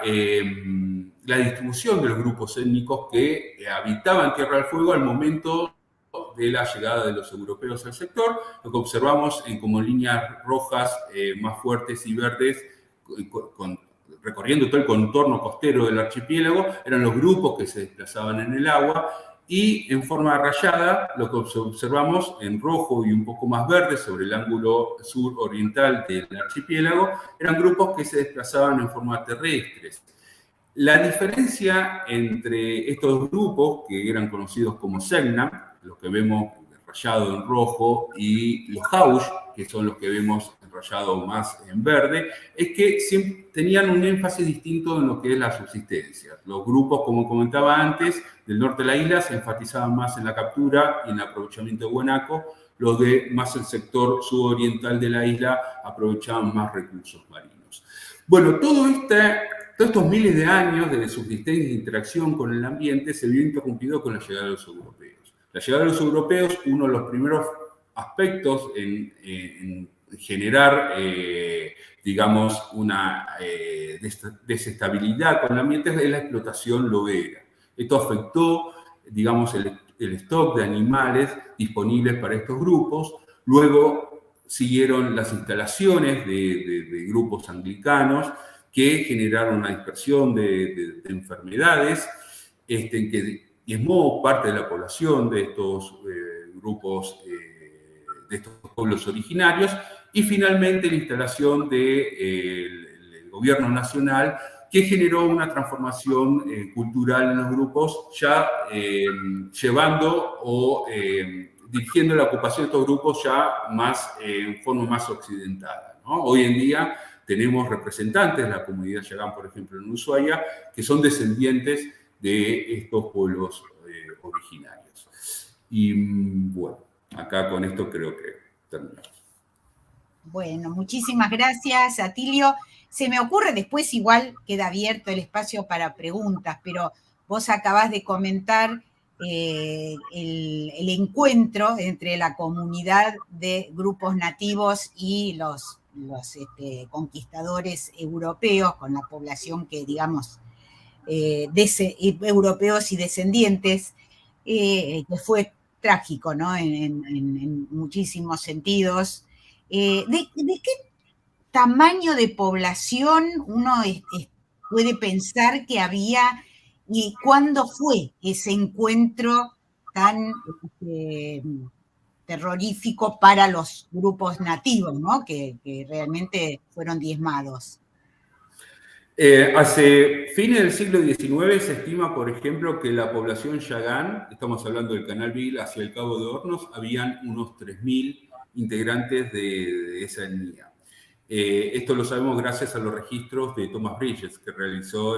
distribución de los grupos étnicos que habitaban Tierra del Fuego al momento de la llegada de los europeos al sector. Lo que observamos como líneas rojas más fuertes y verdes, recorriendo todo el contorno costero del archipiélago, eran los grupos que se desplazaban en el agua, y en forma rayada, lo que observamos en rojo y un poco más verde sobre el ángulo sur-oriental del archipiélago, eran grupos que se desplazaban en forma terrestre. La diferencia entre estos grupos, que eran conocidos como Selknam, los que vemos rayado en rojo, y los Haush, que son los que vemos rayado más en verde, es que siempre tenían un énfasis distinto en lo que es la subsistencia. Los grupos, como comentaba antes, del norte de la isla se enfatizaban más en la captura y en el aprovechamiento de guanaco. Los de más el sector sudoriental de la isla aprovechaban más recursos marinos. Bueno, todos estos miles de años de subsistencia e interacción con el ambiente se vio interrumpido con la llegada de los europeos. La llegada de los europeos, uno de los primeros aspectos en generar, digamos, una desestabilidad con el ambiente es la explotación lodera. Esto afectó, digamos, el stock de animales disponibles para estos grupos. Luego siguieron las instalaciones de grupos anglicanos que generaron una dispersión de enfermedades que diezmó parte de la población de estos grupos, de estos pueblos originarios, y finalmente la instalación del gobierno nacional, que generó una transformación cultural en los grupos, ya llevando o dirigiendo la ocupación de estos grupos ya más en forma más occidental, ¿no? Hoy en día tenemos representantes de la comunidad Yagán, por ejemplo, en Ushuaia, que son descendientes de estos pueblos originarios. Y bueno, acá con esto creo que terminamos. Bueno, muchísimas gracias, Atilio. Se me ocurre, después igual queda abierto el espacio para preguntas, pero vos acabás de comentar el encuentro entre la comunidad de grupos nativos y los conquistadores europeos, con la población que, digamos, europeos y descendientes, que fue trágico, ¿no? En muchísimos sentidos. ¿De qué tamaño de población uno puede pensar que había y cuándo fue ese encuentro tan terrorífico para los grupos nativos, ¿no? que realmente fueron diezmados? Hace fines del siglo XIX se estima, por ejemplo, que la población Yagán, estamos hablando del Canal Beagle hacia el Cabo de Hornos, habían unos 3.000 integrantes de esa etnia. Esto lo sabemos gracias a los registros de Thomas Bridges, que realizó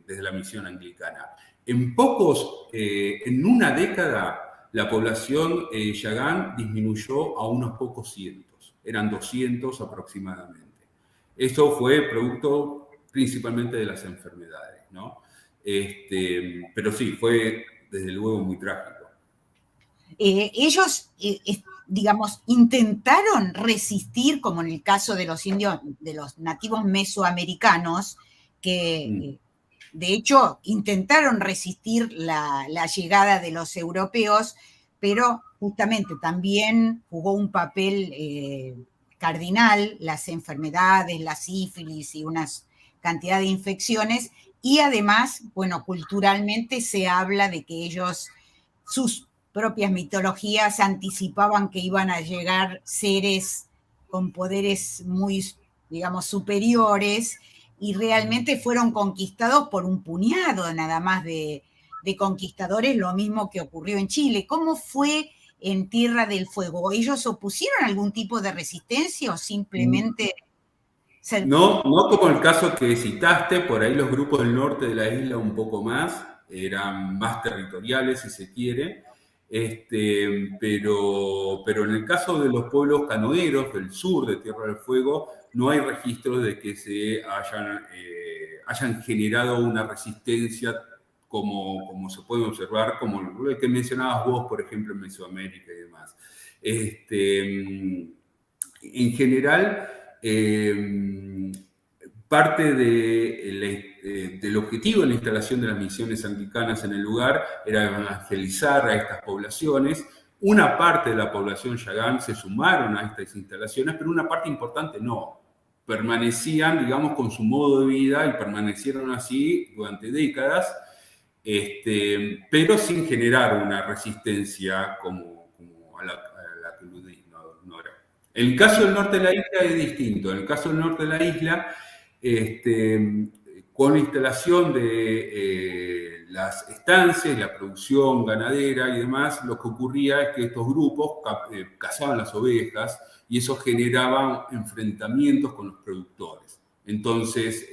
desde la misión anglicana. en una década, la población yagán disminuyó a unos pocos cientos, eran 200 aproximadamente. Eso fue producto principalmente de las enfermedades, ¿no? Pero sí, fue desde luego muy trágico. Ellos, digamos, intentaron resistir, como en el caso de los indios, de los nativos mesoamericanos, que de hecho intentaron resistir la llegada de los europeos, pero justamente también jugó un papel cardinal las enfermedades, la sífilis y una cantidad de infecciones, y además, bueno, culturalmente se habla de que ellos, sus propias mitologías anticipaban que iban a llegar seres con poderes muy, digamos, superiores, y realmente fueron conquistados por un puñado nada más de conquistadores, lo mismo que ocurrió en Chile. ¿Cómo fue en Tierra del Fuego? ¿Ellos opusieron algún tipo de resistencia o simplemente... No, no como el caso que citaste, por ahí los grupos del norte de la isla un poco más, eran más territoriales si se quiere, pero en el caso de los pueblos canoeros del sur de Tierra del Fuego, no hay registros de que se hayan generado una resistencia como se puede observar, como el que mencionabas vos, por ejemplo, en Mesoamérica y demás. En general, parte del objetivo de la instalación de las misiones anglicanas en el lugar era evangelizar a estas poblaciones. Una parte de la población yagán se sumaron a estas instalaciones, pero una parte importante no. Permanecían, digamos, con su modo de vida y permanecieron así durante décadas, pero sin generar una resistencia como a la que no era. En el caso del norte de la isla es distinto. En el caso del norte de la isla, con la instalación de las estancias, la producción ganadera y demás, lo que ocurría es que estos grupos cazaban las ovejas y eso generaba enfrentamientos con los productores. Entonces,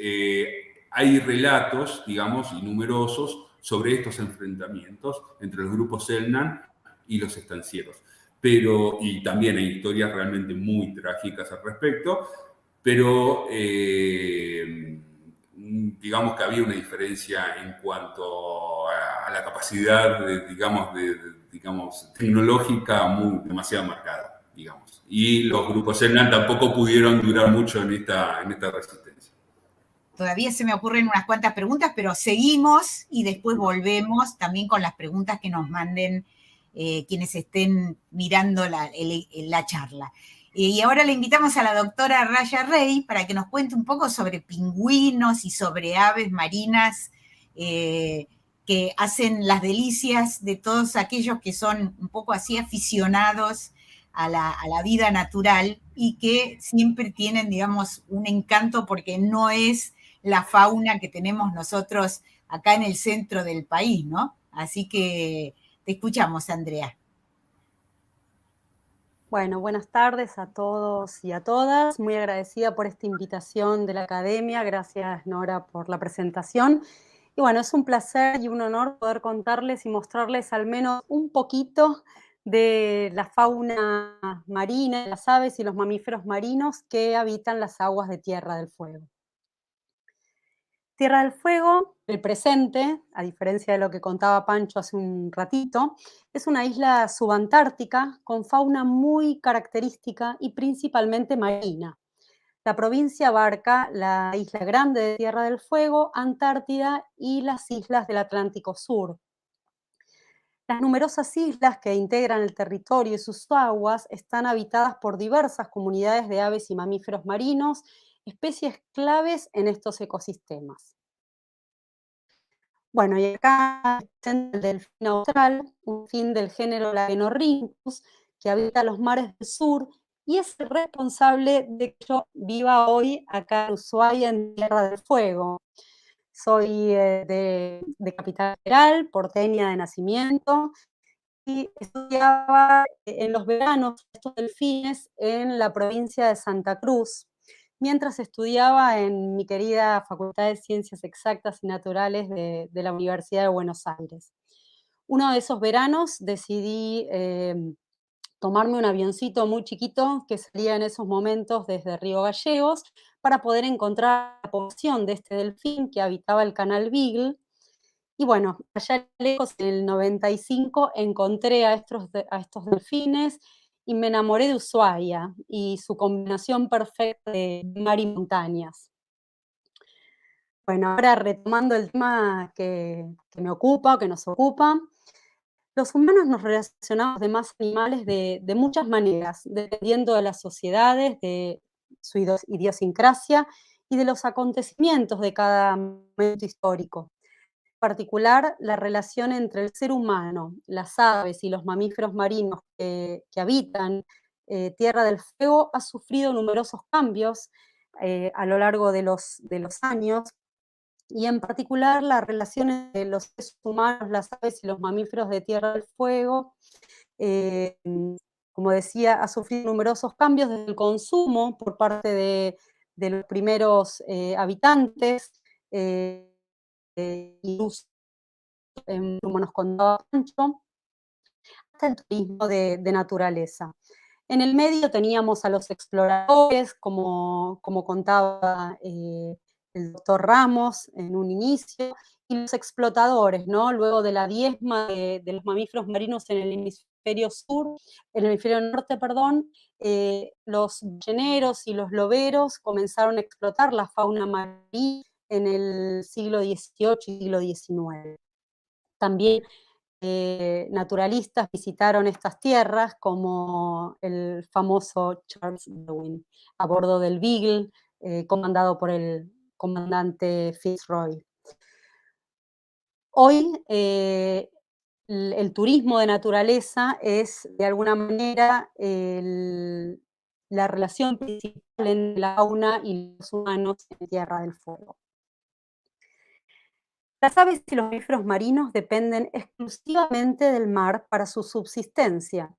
hay relatos, digamos, y numerosos sobre estos enfrentamientos entre los grupos Selknam y los estancieros. Y también hay historias realmente muy trágicas al respecto, pero digamos que había una diferencia en cuanto a la capacidad, digamos, tecnológica demasiado marcada, digamos. Y los grupos Selknam tampoco pudieron durar mucho en esta resistencia. Todavía se me ocurren unas cuantas preguntas, pero seguimos y después volvemos también con las preguntas que nos manden quienes estén mirando la charla. Y ahora le invitamos a la doctora Raya Rey para que nos cuente un poco sobre pingüinos y sobre aves marinas que hacen las delicias de todos aquellos que son un poco así aficionados a la vida natural y que siempre tienen, digamos, un encanto porque no es la fauna que tenemos nosotros acá en el centro del país, ¿no? Así que te escuchamos, Andrea. Bueno, buenas tardes a todos y a todas. Muy agradecida por esta invitación de la Academia. Gracias, Nora, por la presentación. Y bueno, es un placer y un honor poder contarles y mostrarles al menos un poquito de la fauna marina, las aves y los mamíferos marinos que habitan las aguas de Tierra del Fuego. Tierra del Fuego, el presente, a diferencia de lo que contaba Pancho hace un ratito, es una isla subantártica con fauna muy característica y principalmente marina. La provincia abarca la isla grande de Tierra del Fuego, Antártida y las islas del Atlántico Sur. Las numerosas islas que integran el territorio y sus aguas están habitadas por diversas comunidades de aves y mamíferos marinos, especies claves en estos ecosistemas. Bueno, y acá el delfín austral, un fin del género Lagenorhynchus, que habita los mares del sur y es el responsable de que yo viva hoy acá en Ushuaia, en Tierra del Fuego. Soy de Capital Federal, porteña de nacimiento, y estudiaba en los veranos estos delfines en la provincia de Santa Cruz, mientras estudiaba en mi querida Facultad de Ciencias Exactas y Naturales de la Universidad de Buenos Aires. Uno de esos veranos decidí tomarme un avioncito muy chiquito que salía en esos momentos desde Río Gallegos para poder encontrar la población de este delfín que habitaba el canal Beagle. Y bueno, allá lejos, en el 95, encontré a estos delfines y me enamoré de Ushuaia y su combinación perfecta de mar y montañas. Bueno, ahora retomando el tema que me ocupa, que nos ocupa, los humanos nos relacionamos de más animales de muchas maneras, dependiendo de las sociedades, de su idiosincrasia y de los acontecimientos de cada momento histórico. En particular, la relación entre el ser humano, las aves y los mamíferos marinos que habitan Tierra del Fuego ha sufrido numerosos cambios a lo largo de los años, y en particular la relación entre los seres humanos, las aves y los mamíferos de Tierra del Fuego, eh, como decía, ha sufrido numerosos cambios desde el consumo por parte de los primeros habitantes, y uso, como nos contaba Pancho, hasta el turismo de naturaleza. En el medio teníamos a los exploradores, como contaba el doctor Ramos en un inicio, y los explotadores, ¿no? Luego de la diezma de los mamíferos marinos en el hemisferio sur, en el hemisferio norte, perdón, los balleneros y los loberos comenzaron a explotar la fauna marina en el siglo XVIII y siglo XIX. También naturalistas visitaron estas tierras, como el famoso Charles Darwin, a bordo del Beagle, comandado por el comandante Fitzroy. Hoy, el turismo de naturaleza es, de alguna manera, la relación principal entre la fauna y los humanos en Tierra del Fuego. Las aves y los mamíferos marinos dependen exclusivamente del mar para su subsistencia,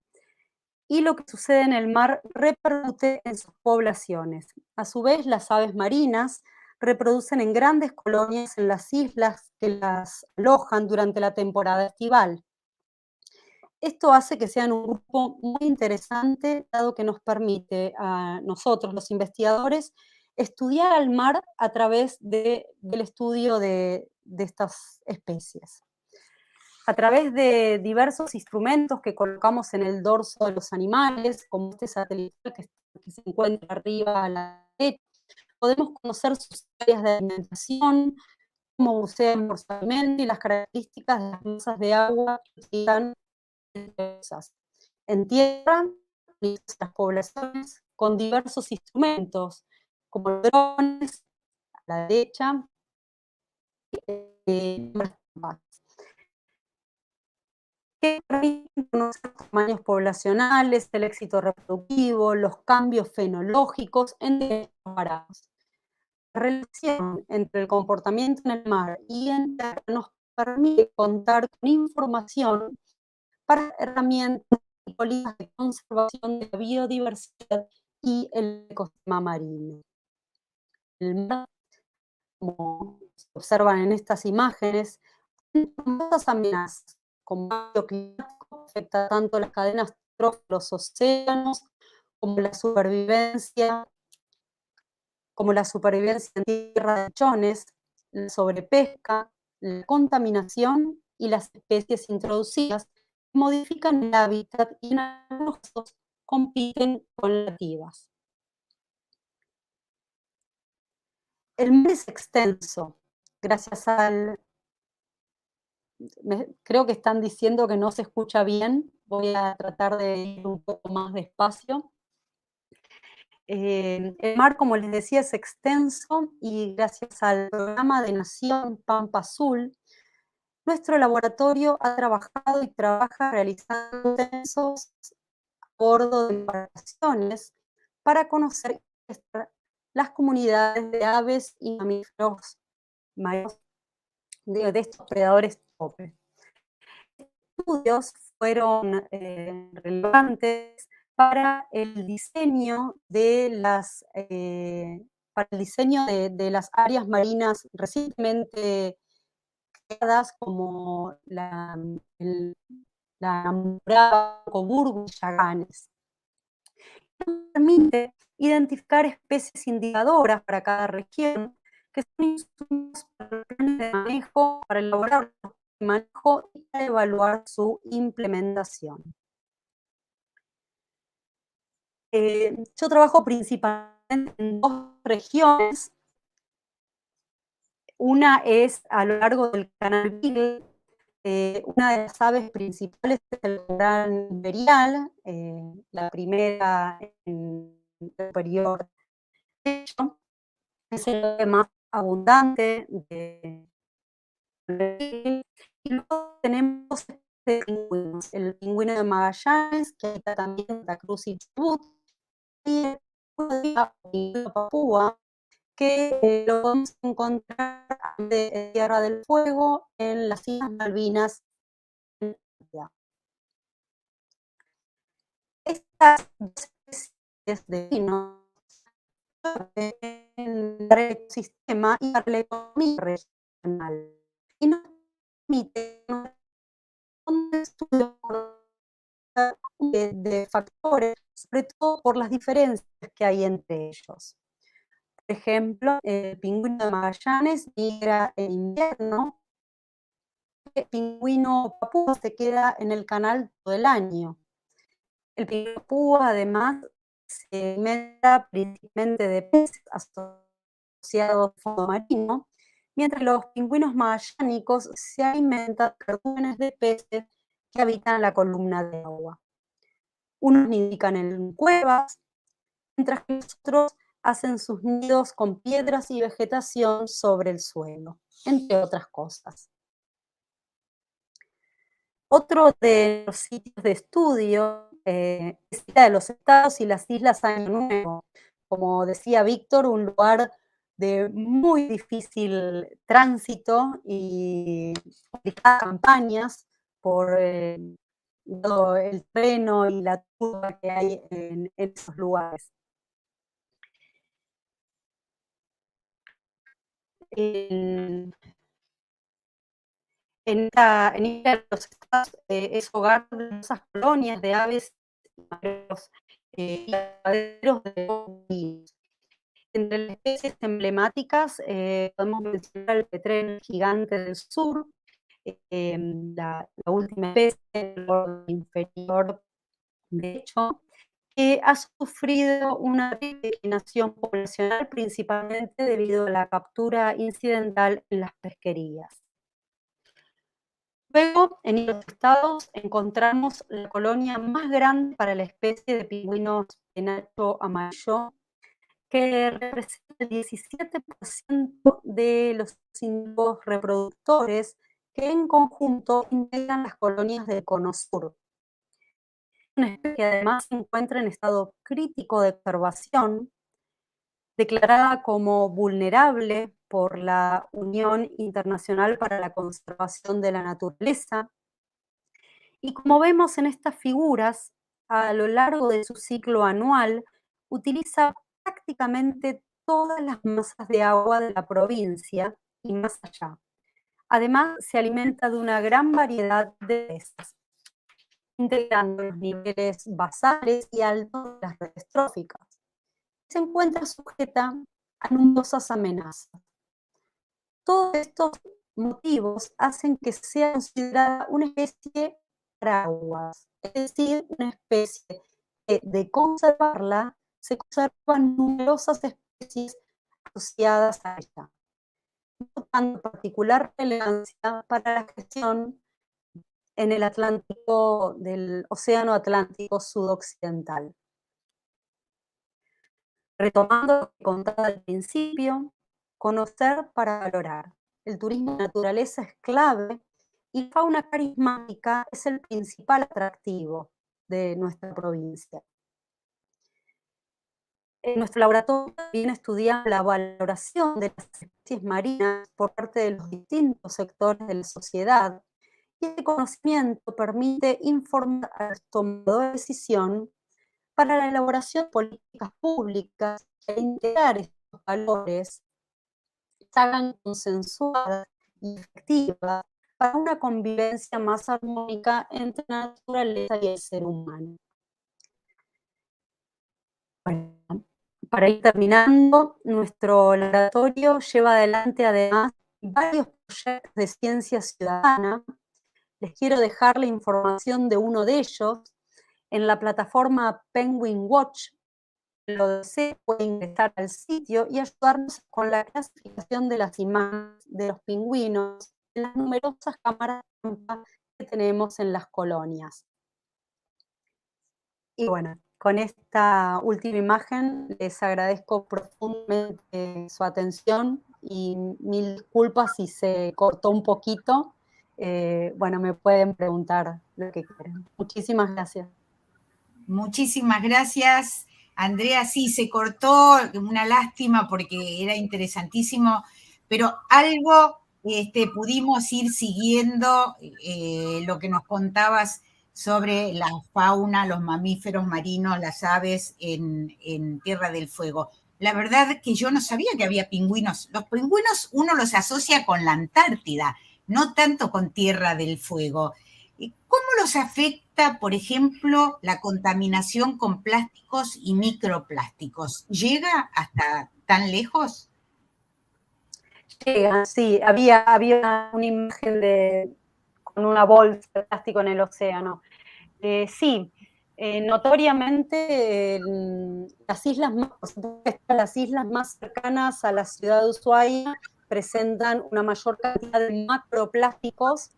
y lo que sucede en el mar repercute en sus poblaciones. A su vez, las aves marinas reproducen en grandes colonias en las islas que las alojan durante la temporada estival. Esto hace que sean un grupo muy interesante, dado que nos permite a nosotros, los investigadores, estudiar al mar a través del estudio de estas especies. A través de diversos instrumentos que colocamos en el dorso de los animales, como este satelital que se encuentra arriba a la derecha, podemos conocer sus áreas de alimentación, cómo bucean por su alimento y las características de las masas de agua que utilizan en tierra, las poblaciones con diversos instrumentos, como drones a la derecha, que permiten conocer los tamaños poblacionales, el éxito reproductivo, los cambios fenológicos entre estos parados. La relación entre el comportamiento en el mar y en tierra nos permite contar con información para herramientas y políticas de conservación de la biodiversidad y el ecosistema marino. El mar, como se observan en estas imágenes, tiene numerosas amenazas, como el cambio climático, afecta tanto las cadenas tróficas de los océanos como la supervivencia en tierra de lechones, la sobrepesca, la contaminación y las especies introducidas que modifican el hábitat y en algunos casos compiten con las nativas. El mar es extenso, gracias al... Creo que están diciendo que no se escucha bien, voy a tratar de ir un poco más despacio. El mar, como les decía, es extenso, y gracias al programa de Nación Pampa Azul, nuestro laboratorio ha trabajado y trabaja realizando censos a bordo de embarcaciones para conocer las comunidades de aves y mamíferos marinos de estos predadores tope. Estudios fueron relevantes para el diseño de las, de las áreas marinas recientemente creadas como la Namburá, Coburgo y Yaganes. Permite identificar especies indicadoras para cada región, que son insumos para los planes de manejo, para elaborar los planes de manejo y para evaluar su implementación. Yo trabajo principalmente en 2 regiones. Una es a lo largo del canal Beagle. Una de las aves principales es el corán imperial, la primera en el superior techo, es el ave más abundante de Beagle. Y luego tenemos pingüinos, el pingüino de Magallanes, que habita también en Santa Cruz y Chubut, y el pingüino papúa, que lo podemos encontrar en Tierra del Fuego, en las Islas Malvinas. Estas dos especies de pinos en el ecosistema y para la economía regional, y nos permiten un estudio de factores, sobre todo por las diferencias que hay entre ellos. Por ejemplo, el pingüino de Magallanes migra en invierno, el pingüino papúa se queda en el canal todo el año. El pingüino papúa, además, se alimenta principalmente de peces asociados al fondo marino, mientras los pingüinos magallánicos se alimentan de cardúmenes de peces que habitan la columna de agua. Unos nidifican en cuevas, mientras que los otros hacen sus nidos con piedras y vegetación sobre el suelo, entre otras cosas. Otro de los sitios de estudio es Isla de los Estados y las Islas Año Nuevo. Como decía Víctor, un lugar de muy difícil tránsito y complicadas campañas por todo el terreno y la turba que hay en esos lugares. En Isla de los Estados es hogar de numerosas colonias de aves y marinos y ganaderos de todo el país. Entre las especies emblemáticas podemos mencionar el petrel gigante del sur, la última especie del orden inferior, de hecho, que ha sufrido una declinación poblacional principalmente debido a la captura incidental en las pesquerías. Luego, en los estados encontramos la colonia más grande para la especie de pingüinos penacho amarillo, que representa el 17% de los individuos reproductores que en conjunto integran las colonias del Cono Sur. Una especie que además se encuentra en estado crítico de observación, declarada como vulnerable por la Unión Internacional para la Conservación de la Naturaleza. Y como vemos en estas figuras, a lo largo de su ciclo anual, utiliza prácticamente todas las masas de agua de la provincia y más allá. Además, se alimenta de una gran variedad de peces, integrando los niveles basales y altos de las redes tróficas. Se encuentra sujeta a numerosas amenazas. Todos estos motivos hacen que sea considerada una especie paraguas, es decir, una especie que de conservarla se conservan numerosas especies asociadas a ella, dando particular relevancia para la gestión en el Atlántico, del Océano Atlántico Sudoccidental. Retomando lo que contaba al principio, conocer para valorar. El turismo de naturaleza es clave y la fauna carismática es el principal atractivo de nuestra provincia. En nuestro laboratorio también estudiamos la valoración de las especies marinas por parte de los distintos sectores de la sociedad, y este conocimiento permite informar a los tomadores de decisión para la elaboración de políticas públicas e integrar estos valores que se hagan consensuadas y efectivas para una convivencia más armónica entre la naturaleza y el ser humano. Bueno, para ir terminando, nuestro laboratorio lleva adelante además varios proyectos de ciencia ciudadana. Les quiero dejar la información de uno de ellos en la plataforma Penguin Watch. Lo desee, puede ingresar al sitio y ayudarnos con la clasificación de las imágenes de los pingüinos en las numerosas cámaras que tenemos en las colonias. Y bueno, con esta última imagen les agradezco profundamente su atención y mil disculpas si se cortó un poquito. Bueno, me pueden preguntar lo que quieran. Muchísimas gracias. Muchísimas gracias, Andrea. Sí, se cortó, una lástima porque era interesantísimo, pero algo pudimos ir siguiendo lo que nos contabas sobre la fauna, los mamíferos marinos, las aves en Tierra del Fuego. La verdad que yo no sabía que había pingüinos. Los pingüinos uno los asocia con la Antártida, no tanto con Tierra del Fuego. ¿Cómo los afecta, por ejemplo, la contaminación con plásticos y microplásticos? ¿Llega hasta tan lejos? Llega, sí. Había una imagen con una bolsa de plástico en el océano. Sí, notoriamente las islas más cercanas a la ciudad de Ushuaia presentan una mayor cantidad de macroplásticos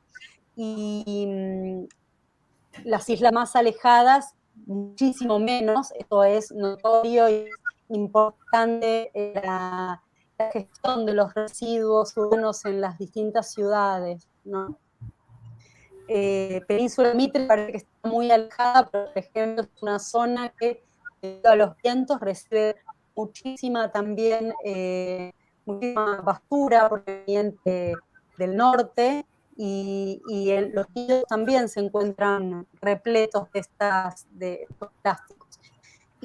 y las islas más alejadas muchísimo menos. Esto es notorio y importante la gestión de los residuos urbanos en las distintas ciudades, ¿no? Península Mitre parece que está muy alejada, pero por ejemplo es una zona que debido a los vientos recibe muchísima basura proveniente del norte y los ríos también se encuentran repletos de estos plásticos.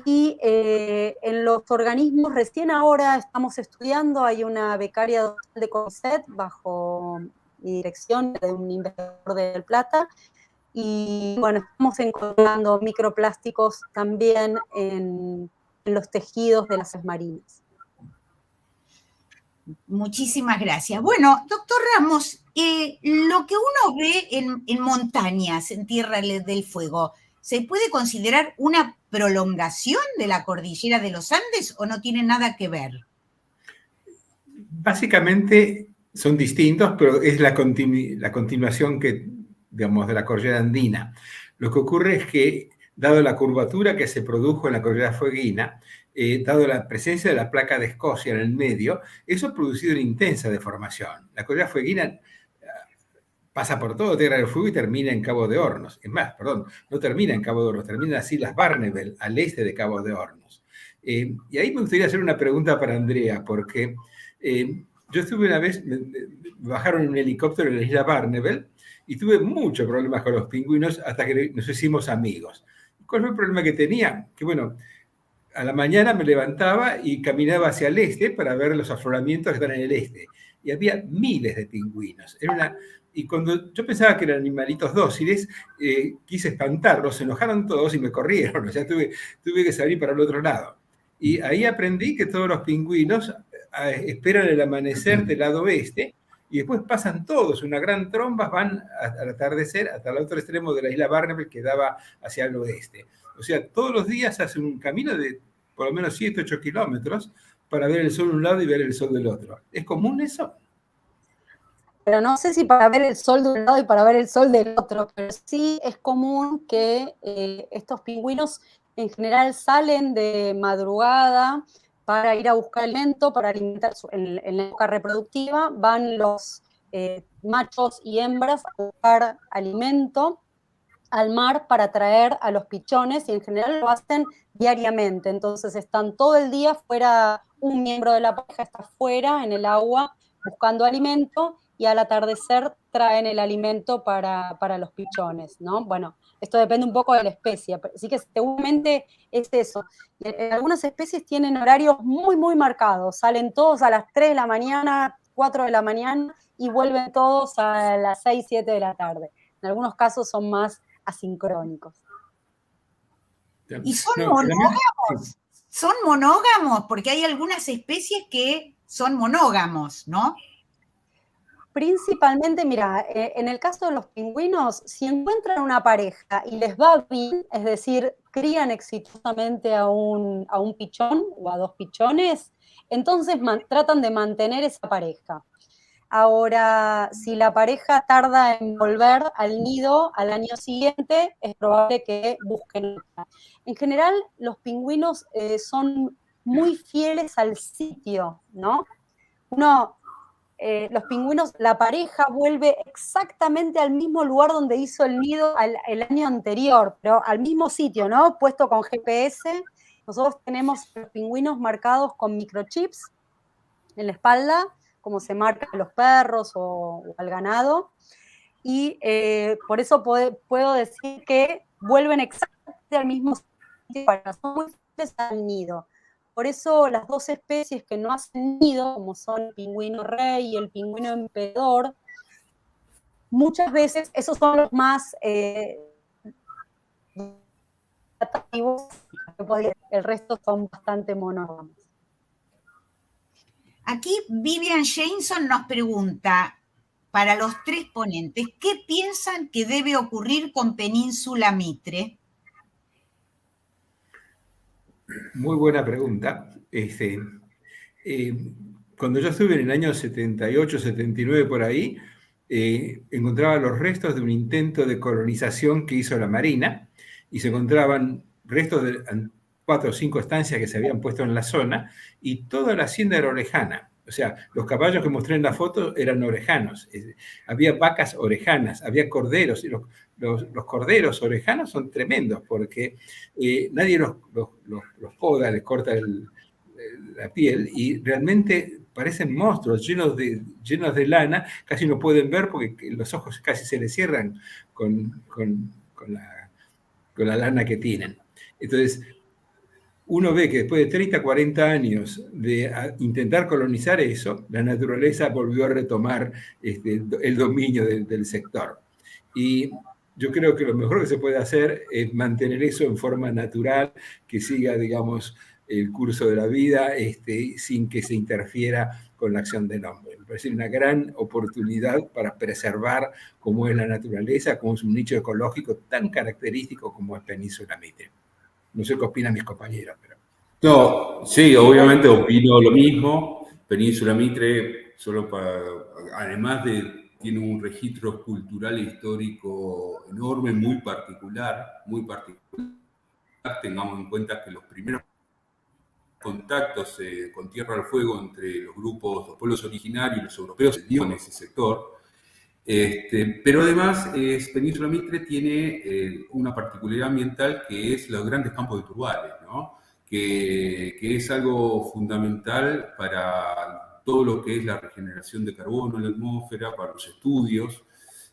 Y en los organismos, recién ahora estamos estudiando, hay una becaria de CONICET bajo dirección de un investigador de Del Plata, y bueno, estamos encontrando microplásticos también en los tejidos de las aves marinas. Muchísimas gracias. Bueno, doctor Ramos, lo que uno ve en montañas, en Tierra del Fuego, ¿se puede considerar una prolongación de la cordillera de los Andes o no tiene nada que ver? Básicamente son distintos, pero es la continuación digamos, de la cordillera andina. Lo que ocurre es que, dado la curvatura que se produjo en la cordillera fueguina, dado la presencia de la placa de Escocia en el medio, eso ha producido una intensa deformación. La cordillera fueguina pasa por todo Tierra del Fuego y termina en Cabo de Hornos. Es más, perdón, no termina en Cabo de Hornos, termina en las Islas Barneveld, al este de Cabo de Hornos. Y ahí me gustaría hacer una pregunta para Andrea, porque yo estuve una vez, me bajaron en un helicóptero en la isla Barneveld y tuve muchos problemas con los pingüinos hasta que nos hicimos amigos. ¿Cuál fue el problema que tenía? Que bueno, a la mañana me levantaba y caminaba hacia el este para ver los afloramientos que están en el este. Y había miles de pingüinos. Y cuando yo pensaba que eran animalitos dóciles, quise espantarlos, se enojaron todos y me corrieron. O sea, tuve que salir para el otro lado. Y ahí aprendí que todos los pingüinos esperan el amanecer del lado oeste y después pasan todos, una gran tromba, van al atardecer hasta el otro extremo de la isla Barneveld que daba hacia el oeste. O sea, todos los días hacen un camino de por lo menos 7, 8 kilómetros para ver el sol de un lado y ver el sol del otro. ¿Es común eso? Pero no sé si para ver el sol de un lado y para ver el sol del otro, pero sí es común que estos pingüinos en general salen de madrugada para ir a buscar alimento, para alimentar en la época reproductiva, van los machos y hembras a buscar alimento al mar para traer a los pichones, y en general lo hacen diariamente. Entonces están todo el día fuera, un miembro de la pareja está fuera en el agua buscando alimento y al atardecer traen el alimento para los pichones, ¿no? Bueno, Esto depende un poco de la especie, así que seguramente es eso. Algunas especies tienen horarios muy, muy marcados, salen todos a las 3 de la mañana, 4 de la mañana, y vuelven todos a las 6, 7 de la tarde. En algunos casos son más asincrónicos. ¿Y son monógamos? Son monógamos, porque hay algunas especies que son monógamos, ¿no? Principalmente, mira, en el caso de los pingüinos, si encuentran una pareja y les va bien, es decir, crían exitosamente a un pichón o a 2 pichones, entonces tratan de mantener esa pareja. Ahora, si la pareja tarda en volver al nido al año siguiente, es probable que busquen otra. En general, los pingüinos son muy fieles al sitio, ¿no? Los pingüinos, la pareja vuelve exactamente al mismo lugar donde hizo el nido el año anterior, pero al mismo sitio, ¿no? Puesto con GPS. Nosotros tenemos los pingüinos marcados con microchips en la espalda, como se marca a los perros o al ganado, y por eso puedo decir que vuelven exactamente al mismo sitio, son muy fieles al nido. Por eso las 2 especies que no hacen nido, como son el pingüino rey y el pingüino emperador, muchas veces esos son los más atractivos, el resto son bastante monógamos. Aquí Vivian Jameson nos pregunta, para los 3 ponentes, ¿qué piensan que debe ocurrir con Península Mitre? Muy buena pregunta. Cuando yo estuve en el año 78, 79 por ahí, encontraba los restos de un intento de colonización que hizo la Marina y se encontraban restos de 4 o 5 estancias que se habían puesto en la zona y toda la hacienda era orejana. O sea, los caballos que mostré en la foto eran orejanos. Había vacas orejanas, había corderos. Y los corderos orejanos son tremendos porque nadie los poda, les corta la piel y realmente parecen monstruos llenos de lana, casi no pueden ver porque los ojos casi se les cierran con la lana que tienen. Entonces, uno ve que después de 30, 40 años de intentar colonizar eso, la naturaleza volvió a retomar el dominio del sector. Y yo creo que lo mejor que se puede hacer es mantener eso en forma natural, que siga, digamos, el curso de la vida sin que se interfiera con la acción del hombre. Me parece una gran oportunidad para preservar cómo es la naturaleza, cómo es un nicho ecológico tan característico como es Península Mitre. No sé qué opinan mis compañeros, pero... No, sí, obviamente opino lo mismo. Península Mitre, además tiene un registro cultural e histórico enorme, muy particular. Tengamos en cuenta que los primeros contactos con Tierra del Fuego entre los pueblos originarios y los europeos se dio en ese sector. Pero además, Península Mitre tiene una particularidad ambiental que es los grandes campos de turbales, ¿no? Que es algo fundamental para todo lo que es la regeneración de carbono en la atmósfera, para los estudios.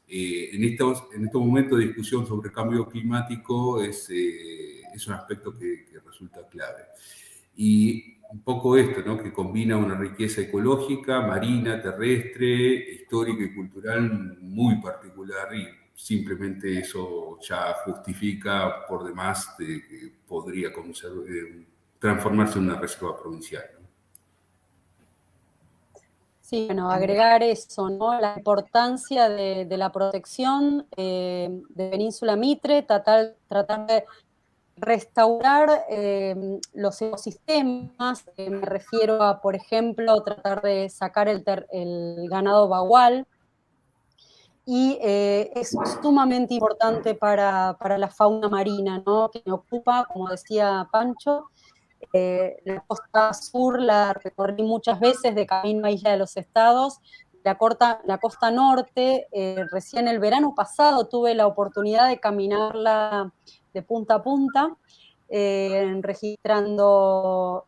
En estos momentos de discusión sobre el cambio climático es un aspecto que resulta clave. Y un poco esto, ¿no? Que combina una riqueza ecológica, marina, terrestre, histórica y cultural muy particular, y simplemente eso ya justifica por demás de que podría transformarse en una reserva provincial, ¿no? Sí, bueno, agregar eso, ¿no? La importancia de la protección de Península Mitre, tratar de restaurar los ecosistemas, me refiero a, por ejemplo, tratar de sacar el ganado bagual, y es sumamente importante para la fauna marina, ¿no? Que me ocupa, como decía Pancho. La costa sur la recorrí muchas veces de camino a Isla de los Estados. La costa norte, recién el verano pasado tuve la oportunidad de caminarla de punta a punta, registrando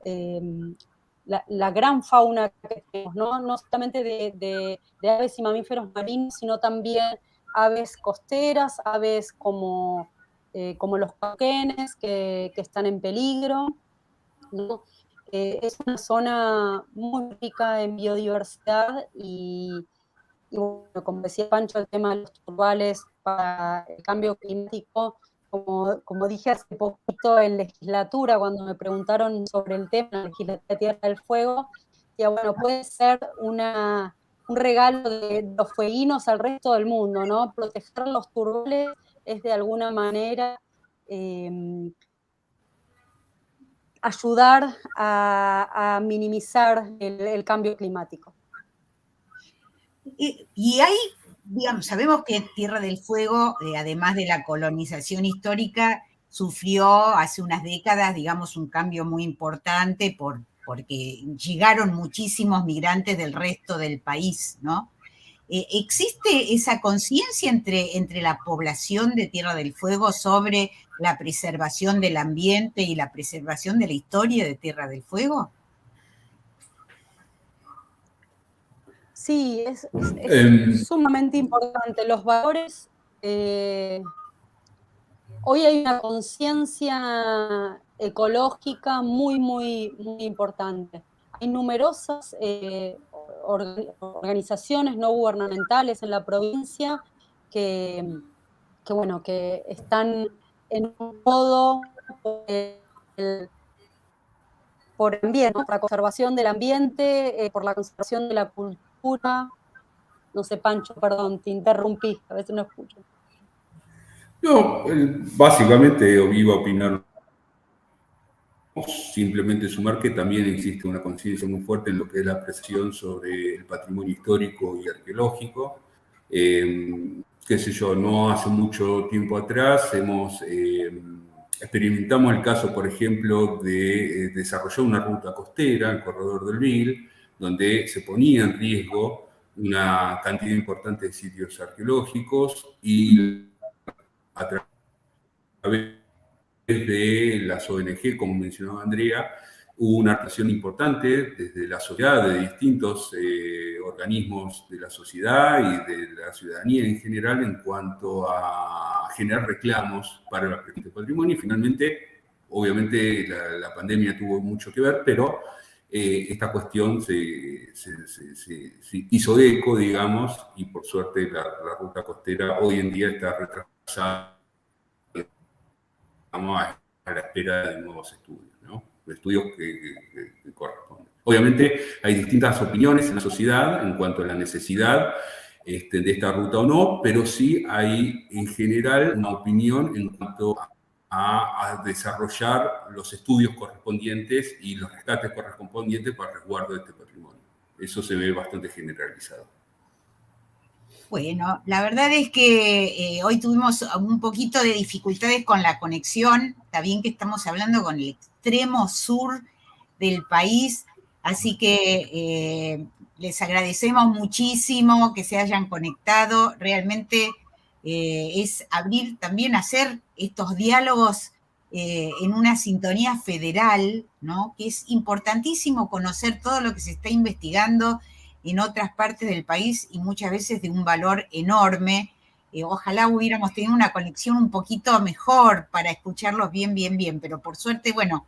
la gran fauna que tenemos, no solamente de aves y mamíferos marinos, sino también aves costeras, aves como como los cauquenes que están en peligro, ¿no? Es una zona muy rica en biodiversidad y bueno, como decía Pancho, el tema de los turbales para el cambio climático, como dije hace poquito en legislatura, cuando me preguntaron sobre el tema, la legislatura de Tierra del Fuego, decía, bueno, puede ser un regalo de los fueguinos al resto del mundo, ¿no? Proteger los turbales es de alguna manera ayudar a minimizar el cambio climático. Y hay, digamos, sabemos que Tierra del Fuego, además de la colonización histórica, sufrió hace unas décadas, digamos, un cambio muy importante porque llegaron muchísimos migrantes del resto del país, ¿no? ¿Existe esa conciencia entre la población de Tierra del Fuego sobre la preservación del ambiente y la preservación de la historia de Tierra del Fuego? Sí, es sumamente importante. Los valores, hoy hay una conciencia ecológica muy, muy, muy importante. Hay numerosas organizaciones no gubernamentales en la provincia que están en un modo por ambiente, por la conservación del ambiente, por la conservación de la cultura. No sé, Pancho, perdón, te interrumpí, a veces no escucho. No, básicamente iba a opinar, simplemente sumar que también existe una conciencia muy fuerte en lo que es la apreciación sobre el patrimonio histórico y arqueológico. Qué sé yo, no hace mucho tiempo atrás experimentamos el caso, por ejemplo, de desarrollar una ruta costera, el Corredor del Mil, donde se ponía en riesgo una cantidad importante de sitios arqueológicos y a través de las ONG, como mencionaba Andrea, hubo una actuación importante desde la sociedad, de distintos organismos de la sociedad y de la ciudadanía en general en cuanto a generar reclamos para la protección del patrimonio. Y finalmente, obviamente, la pandemia tuvo mucho que ver, pero esta cuestión se hizo eco, digamos, y por suerte la ruta costera hoy en día está retrasada, estamos a la espera de nuevos estudios, ¿no? Estudios que corresponden. Obviamente hay distintas opiniones en la sociedad en cuanto a la necesidad de esta ruta o no, pero sí hay en general una opinión en cuanto a desarrollar los estudios correspondientes y los rescates correspondientes para el resguardo de este patrimonio. Eso se ve bastante generalizado. Bueno, la verdad es que hoy tuvimos un poquito de dificultades con la conexión. Está bien que estamos hablando con el extremo sur del país, así que les agradecemos muchísimo que se hayan conectado. Realmente es abrir también, hacer estos diálogos en una sintonía federal, ¿no? Que es importantísimo conocer todo lo que se está investigando en otras partes del país y muchas veces de un valor enorme. Ojalá hubiéramos tenido una conexión un poquito mejor para escucharlos bien, pero por suerte, bueno,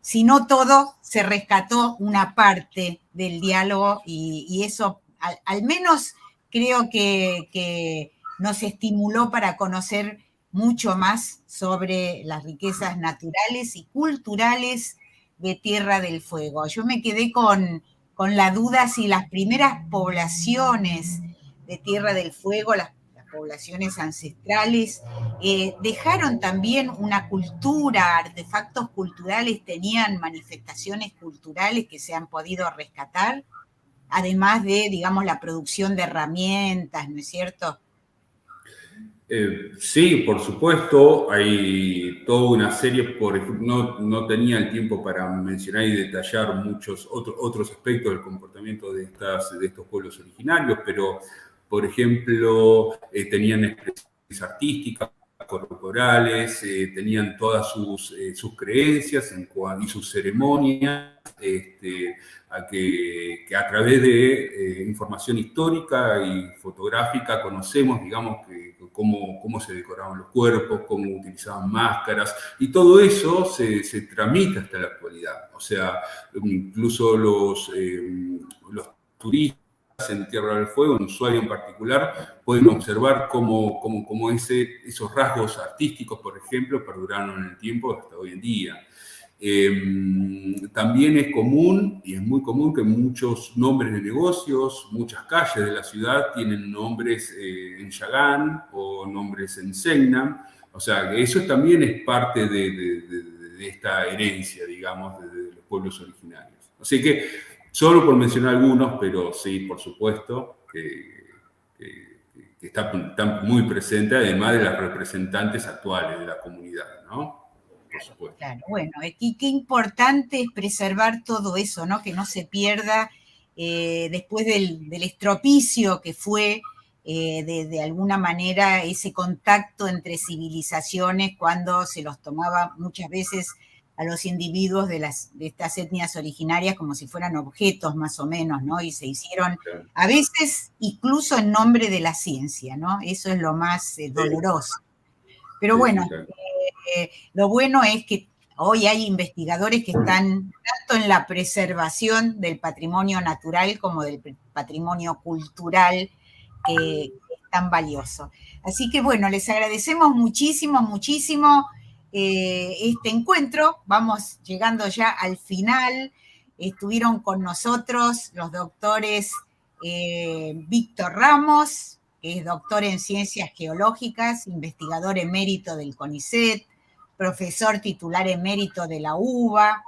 si no todo, se rescató una parte del diálogo y eso al menos creo que nos estimuló para conocer mucho más sobre las riquezas naturales y culturales de Tierra del Fuego. Yo me quedé con la duda si las primeras poblaciones de Tierra del Fuego, las poblaciones ancestrales, dejaron también una cultura, artefactos culturales, tenían manifestaciones culturales que se han podido rescatar, además de, digamos, la producción de herramientas, ¿no es cierto? Sí, por supuesto, hay toda una serie, por ejemplo, no tenía el tiempo para mencionar y detallar muchos otros aspectos del comportamiento de estos pueblos originarios, pero, por ejemplo, tenían expresiones artísticas, corporales, tenían todas sus creencias y sus ceremonias, que a través de información histórica y fotográfica conocemos, digamos, cómo se decoraban los cuerpos, cómo utilizaban máscaras, y todo eso se tramita hasta la actualidad. O sea, incluso los turistas en Tierra del Fuego, en Ushuaia en particular, pueden observar cómo esos rasgos artísticos, por ejemplo, perduraron en el tiempo hasta hoy en día. También es común, y es muy común, que muchos nombres de negocios, muchas calles de la ciudad tienen nombres en Yagán o nombres en Segnam. O sea, que eso también es parte de esta herencia, digamos, de los pueblos originarios. Así que, solo por mencionar algunos, pero sí, por supuesto, que está muy presente, además de las representantes actuales de la comunidad, ¿no? Por supuesto. Claro, bueno, y qué importante es preservar todo eso, ¿no? Que no se pierda después del estropicio que fue, de alguna manera, ese contacto entre civilizaciones cuando se los tomaba muchas veces a los individuos de estas etnias originarias como si fueran objetos más o menos, ¿no? Y se hicieron a veces incluso en nombre de la ciencia, ¿no? Eso es lo más doloroso. Pero bueno, lo bueno es que hoy hay investigadores que están tanto en la preservación del patrimonio natural como del patrimonio cultural, que es tan valioso. Así que bueno, les agradecemos muchísimo, muchísimo este encuentro. Vamos llegando ya al final. Estuvieron con nosotros los doctores Víctor Ramos, que es doctor en Ciencias Geológicas, investigador emérito del CONICET, profesor titular emérito de la UBA,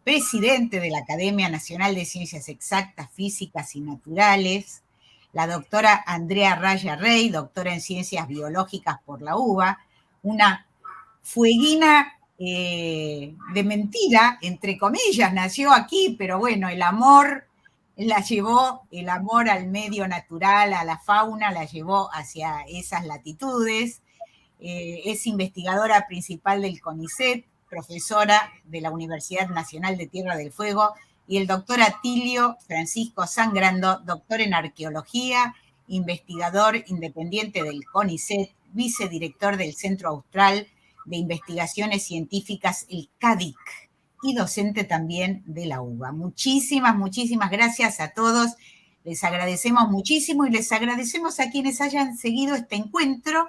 presidente de la Academia Nacional de Ciencias Exactas, Físicas y Naturales, la doctora Andrea Raya Rey, doctora en Ciencias Biológicas por la UBA, una fueguina de mentira, entre comillas, nació aquí, pero bueno, el amor la llevó, el amor al medio natural, a la fauna, la llevó hacia esas latitudes. Es investigadora principal del CONICET, profesora de la Universidad Nacional de Tierra del Fuego, y el doctor Atilio Francisco Sangrando, doctor en arqueología, investigador independiente del CONICET, vicedirector del Centro Austral de Investigaciones Científicas, el CADIC, y docente también de la UBA. Muchísimas, muchísimas gracias a todos. Les agradecemos muchísimo y les agradecemos a quienes hayan seguido este encuentro,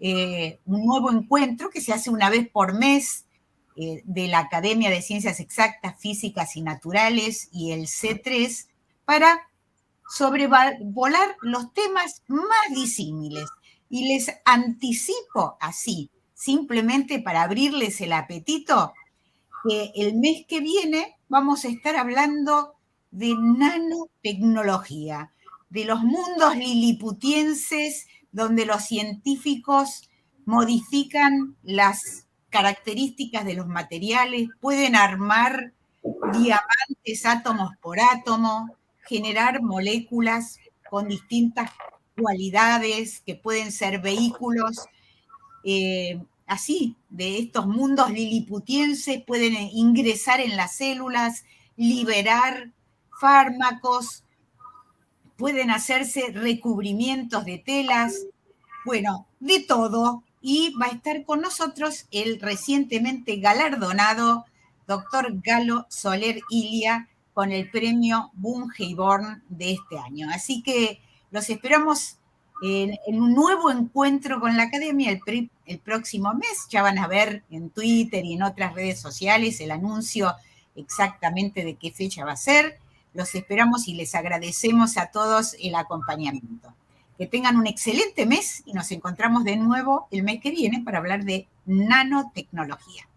un nuevo encuentro que se hace una vez por mes de la Academia de Ciencias Exactas, Físicas y Naturales y el C3 para sobrevolar los temas más disímiles. Y les anticipo así, simplemente para abrirles el apetito, que el mes que viene vamos a estar hablando de nanotecnología, de los mundos liliputienses donde los científicos modifican las características de los materiales, pueden armar diamantes átomos por átomo, generar moléculas con distintas cualidades que pueden ser vehículos. Así, de estos mundos liliputienses pueden ingresar en las células, liberar fármacos, pueden hacerse recubrimientos de telas, bueno, de todo. Y va a estar con nosotros el recientemente galardonado doctor Galo Soler Ilia con el premio Bungeyborn de este año. Así que los esperamos en un nuevo encuentro con la Academia el próximo mes. Ya van a ver en Twitter y en otras redes sociales el anuncio exactamente de qué fecha va a ser. Los esperamos y les agradecemos a todos el acompañamiento. Que tengan un excelente mes y nos encontramos de nuevo el mes que viene para hablar de nanotecnología.